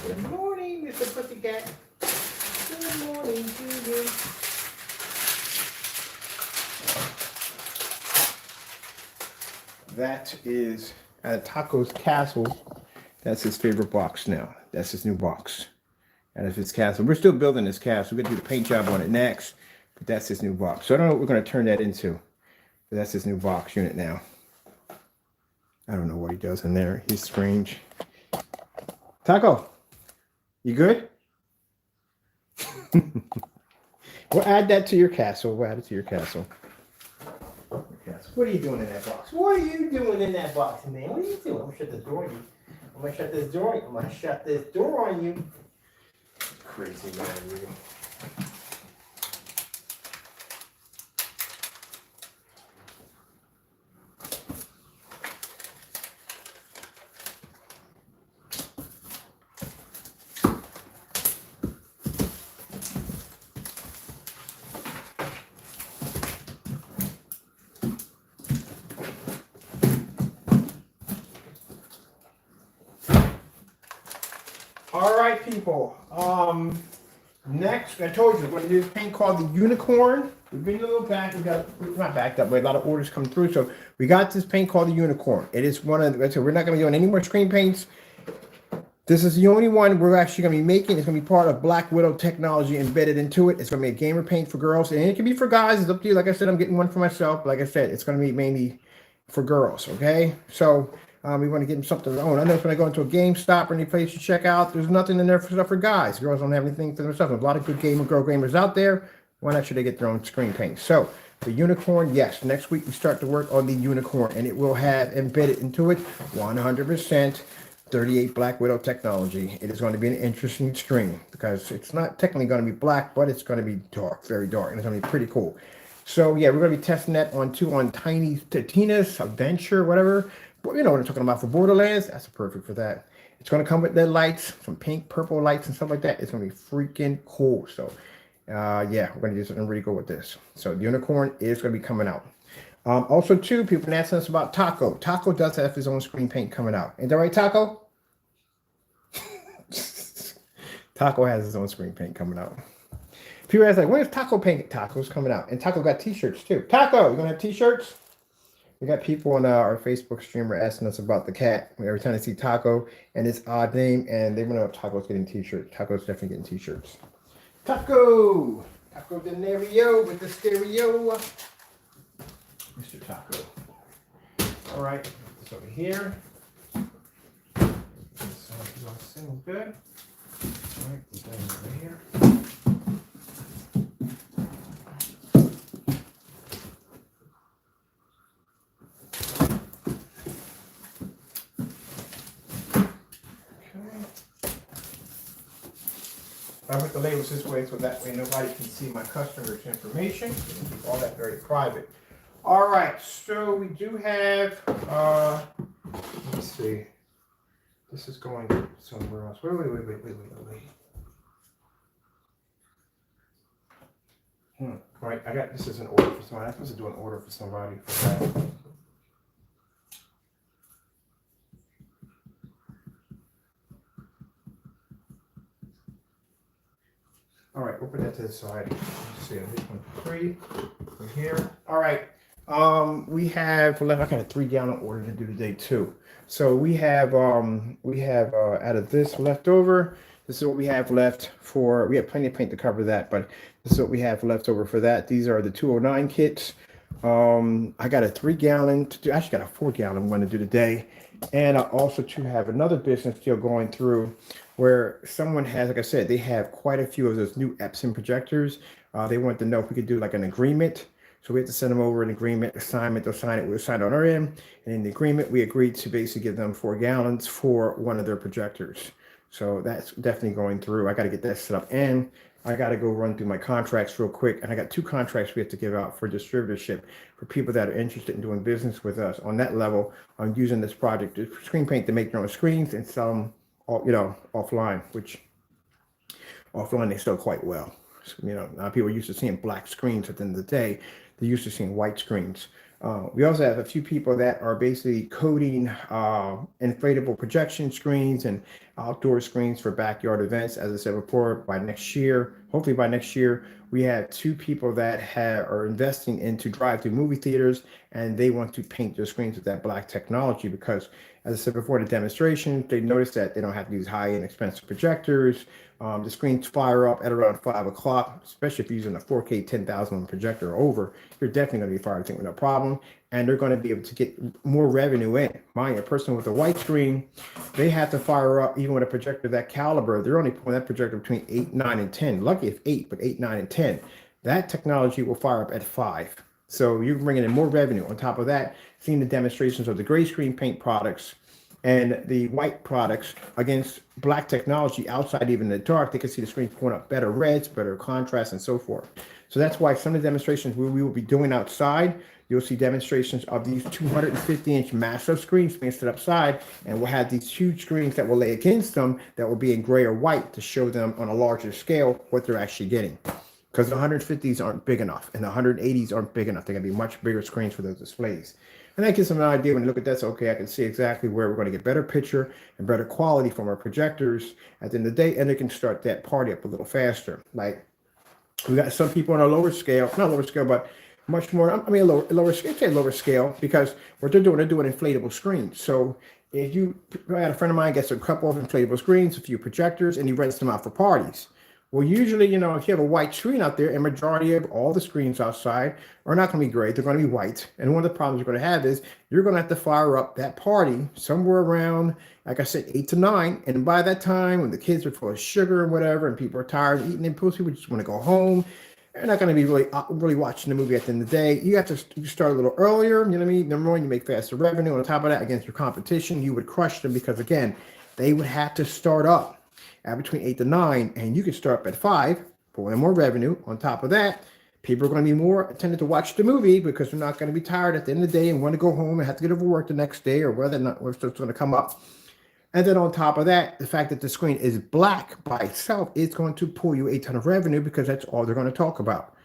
Good morning, Mr. Pussycat. Good morning to you. That is at Taco's Castle. That's his favorite box now. That's his new box. And if it's castle, we're still building this castle. We're gonna do the paint job on it next, but that's his new box. So I don't know what we're gonna turn that into. But that's his new box unit now. I don't know what he does in there. He's strange. Taco, you good? We'll add that to your castle. We'll add it to your castle. What are you doing in that box? What are you doing in that box, man? What are you doing? I'm gonna shut this door on you. I'm gonna shut this door. I'm gonna shut this door on you. Crazy man, you. All right, people. Next, I told you, we're going to do this paint called the Unicorn. We've been a little back. We got not backed up, but a lot of orders come through. So we got this paint called the Unicorn. It is one of the. So we're not going to be doing any more screen paints. This is the only one we're actually going to be making. It's going to be part of Black Widow technology embedded into it. It's going to be a gamer paint for girls, and it can be for guys. It's up to you. Like I said, I'm getting one for myself. Like I said, it's going to be mainly for girls. Okay, so. We want to get them something of their own. I know when I go into a GameStop or any place you check out, there's nothing in there for stuff for guys. Girls don't have anything for themselves. There's a lot of good girl gamers out there. Why not should they get their own screen paint? So the Unicorn, yes. Next week we start to work on the Unicorn, and it will have embedded into it 100% 38 Black Widow technology. It is going to be an interesting screen because it's not technically going to be black, but it's going to be dark, very dark, and it's going to be pretty cool. So yeah, we're going to be testing that on Tiny Tina's Adventure, whatever. You know what I'm talking about for Borderlands. That's perfect for that. It's going to come with LED lights, some pink, purple lights and stuff like that. It's going to be freaking cool. So, yeah, we're going to do something really cool with this. So, the Unicorn is going to be coming out. Also, too, people been asking us about Taco. Taco does have his own screen paint coming out. Ain't that right, Taco? Taco has his own screen paint coming out. People ask, like, when is Taco paint? Taco's coming out. And Taco got T-shirts, too. Taco, you going to have T-shirts? We got people on our Facebook streamer asking us about the cat. Every time they see Taco and its odd name, and they want to know if Taco's getting T-shirts. Taco's definitely getting T-shirts. Taco! Taco De Niro with the stereo. Mr. Taco. All right, this over here. This all seems good. All right, this thing over here. I put the labels this way so that way nobody can see my customer's information. Keep all that very private. All right, so we do have, let's see. This is going somewhere else. Wait. Right, I got, this is an order for somebody. I'm supposed to do an order for somebody for that. All right, we'll put that to the side. Let's see, this one, 3 from here. All right, we have left. I got a 3-gallon order to do today too. So we have out of this left over. This is what we have left for. We have plenty of paint to cover that, but this is what we have left over for that. These are the 209 kits. I got a 3-gallon to do. Actually, got a 4-gallon one to do today, and I also too have another business deal going through, where someone has, like I said, they have quite a few of those new Epson projectors. They want to know if we could do like an agreement. So we have to send them over an agreement assignment. They'll sign it. We'll sign it on our end. And in the agreement, we agreed to basically give them 4 gallons for one of their projectors. So that's definitely going through. I got to get that set up. And I got to go run through my contracts real quick. And I got 2 contracts we have to give out for distributorship for people that are interested in doing business with us on that level on using this project, screen paint, to make their own screens and sell them, offline, which offline they sell quite well. So, now people are used to seeing black screens. At the end of the day, they're used to seeing white screens. We also have a few people that are basically coding inflatable projection screens and outdoor screens for backyard events. As I said before, by next year, hopefully by next year, we have 2 people that are investing into drive-through movie theaters, and they want to paint their screens with that black technology because, as I said before, the demonstration, they noticed that they don't have to use high-end expensive projectors. The screens fire up at around 5 o'clock, especially if you're using a 4K 10,000 projector or over. You're definitely going to be firing with no problem, and they're going to be able to get more revenue in. Mind you, a person with a white screen, they have to fire up, even with a projector that caliber, they're only pulling that projector between 8, 9, and 10. Lucky if 8, but 8, 9, and 10. That technology will fire up at 5. So you're bringing in more revenue. On top of that, seeing the demonstrations of the gray screen paint products and the white products against black technology outside, even in the dark, they can see the screen pulling up better reds, better contrast, and so forth. So that's why some of the demonstrations we will be doing outside, you'll see demonstrations of these 250-inch massive screens being set upside, and we'll have these huge screens that will lay against them that will be in gray or white to show them on a larger scale what they're actually getting. Because the 150s aren't big enough and the 180s aren't big enough. They're going to be much bigger screens for those displays. And that gives them an idea when you look at that. So, okay, I can see exactly where we're going to get better picture and better quality from our projectors at the end of the day, and they can start that party up a little faster. Like, we got some people on a lower scale, not lower scale, but much more, I mean, a lower scale, say lower scale, because what they're doing inflatable screens. So if I had a friend of mine gets a couple of inflatable screens, a few projectors, and he rents them out for parties. Well, usually, if you have a white screen out there, and majority of all the screens outside are not going to be gray, they're going to be white. And one of the problems you're going to have is you're going to have to fire up that party somewhere around, like I said, 8 to 9. And by that time, when the kids are full of sugar and whatever, and people are tired of eating impulse, people just want to go home. They're not going to be really watching the movie at the end of the day. You have to start a little earlier. You know what I mean? Number one, you make faster revenue. On top of that, against your competition, you would crush them because, again, they would have to start up at between 8 to 9, and you can start up at 5, pull in more revenue. On top of that, people are going to be more attentive to watch the movie because they're not going to be tired at the end of the day and want to go home and have to get over work the next day or whether or not what's going to come up. And then on top of that, the fact that the screen is black by itself is going to pull you a ton of revenue because that's all they're going to talk about.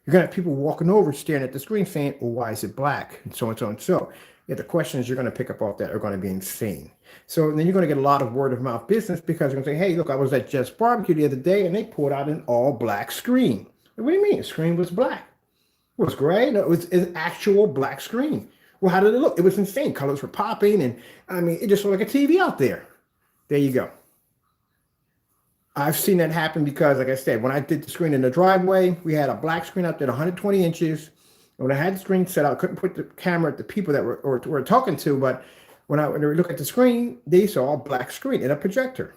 You're going to have people walking over, staring at the screen saying, well, why is it black? And so and so and so. Yeah, the questions you're going to pick up off that are going to be insane. So then you're going to get a lot of word of mouth business because you're going to say, hey, look, I was at Jeff's Barbecue the other day and they pulled out an all black screen. What do you mean? The screen was black. It was gray? No, it was an actual black screen. Well, how did it look? It was insane. Colors were popping. And I mean, it just looked like a TV out there. There you go. I've seen that happen because, like I said, when I did the screen in the driveway, we had a black screen up there, 120 inches. When I had the screen set out, I couldn't put the camera at the people that were talking to, but when they look at the screen, they saw a black screen and a projector.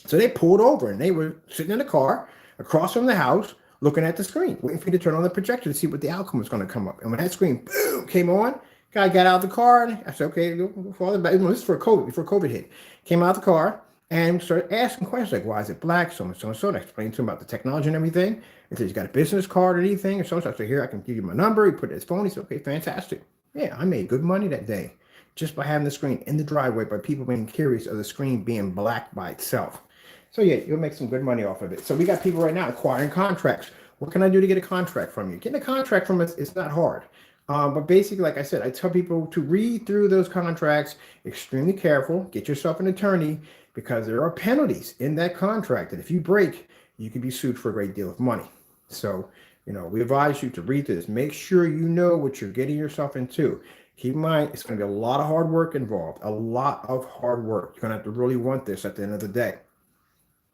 So they pulled over and they were sitting in the car across from the house, looking at the screen, waiting for me to turn on the projector to see what the outcome was going to come up. And when that screen boom came on, guy got out of the car and I said, okay, this is for COVID, before COVID hit. Came out of the car and started asking questions like, why is it black? So and so and so. And I explained to him about the technology and everything. And said, you got a business card or anything? And so I said, here, I can give you my number. He put it in his phone. He said, okay, fantastic. Yeah, I made good money that day just by having the screen in the driveway, by people being curious of the screen being black by itself. So yeah, you'll make some good money off of it. So we got people right now acquiring contracts. What can I do to get a contract from you? Getting a contract from us is not hard. But basically, like I said, I tell people to read through those contracts, extremely careful, get yourself an attorney because there are penalties in that contract. And if you break, you can be sued for a great deal of money. So, we advise you to read through this. Make sure you know what you're getting yourself into. Keep in mind, it's going to be a lot of hard work involved, a lot of hard work. You're going to have to really want this at the end of the day.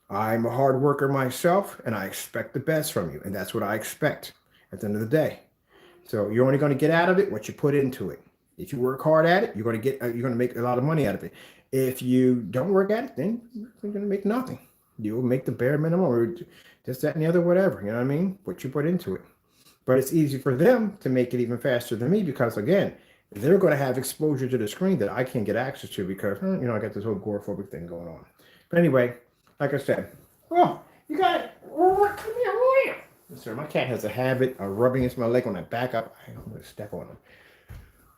I'm a hard worker myself, and I expect the best from you. And that's what I expect at the end of the day. So you're only going to get out of it what you put into it. If you work hard at it, you're going to make a lot of money out of it. If you don't work at it, then you're going to make nothing. You'll make the bare minimum or this, that, and the other, whatever. You know what I mean? What you put into it. But it's easy for them to make it even faster than me because, again, they're going to have exposure to the screen that I can't get access to because, I got this whole agoraphobic thing going on. But anyway, like I said, well, you got it. Come here. Sir, my cat has a habit of rubbing against my leg when I back up. I'm going to step on him.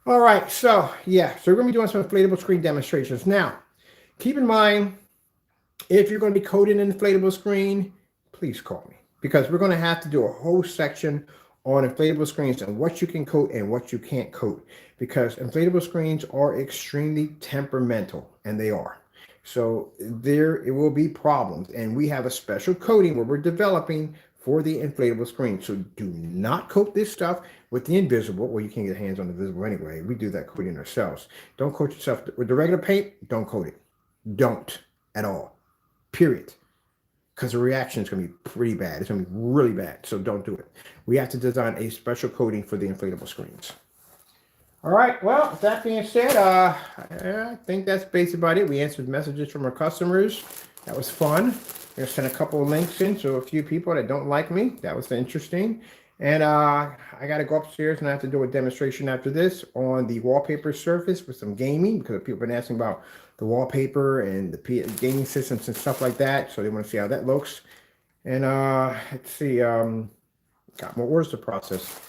All right, so yeah, so we're going to be doing some inflatable screen demonstrations. Now, keep in mind, if you're going to be coding an inflatable screen, please call me because we're going to have to do a whole section on inflatable screens and what you can coat and what you can't coat because inflatable screens are extremely temperamental, and they are. So it will be problems, and we have a special coating where we're developing for the inflatable screen. So do not coat this stuff with the invisible. Well, you can't get hands on the visible anyway. We do that coating ourselves. Don't coat yourself with the regular paint. Don't coat it. Don't at all. Period. Because the reaction is going to be pretty bad. It's going to be really bad. So don't do it. We have to design a special coating for the inflatable screens. All right. Well, with that being said, I think that's basically about it. We answered messages from our customers. That was fun. I'm going to send a couple of links in to a few people that don't like me. That was interesting. And I got to go upstairs and I have to do a demonstration after this on the wallpaper surface with some gaming because people have been asking about the wallpaper and the gaming systems and stuff like that. So they want to see how that looks. And let's see, got more orders to process.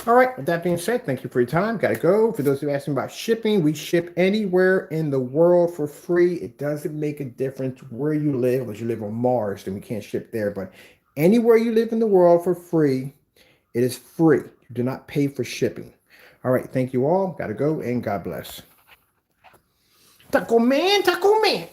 All right, with that being said, thank you for your time. Got to go. For those who are asking about shipping, we ship anywhere in the world for free. It doesn't make a difference where you live. Unless you live on Mars, then we can't ship there. But anywhere you live in the world for free, it is free. You do not pay for shipping. All right, thank you all. Got to go, and God bless. Taco Man, Taco Man.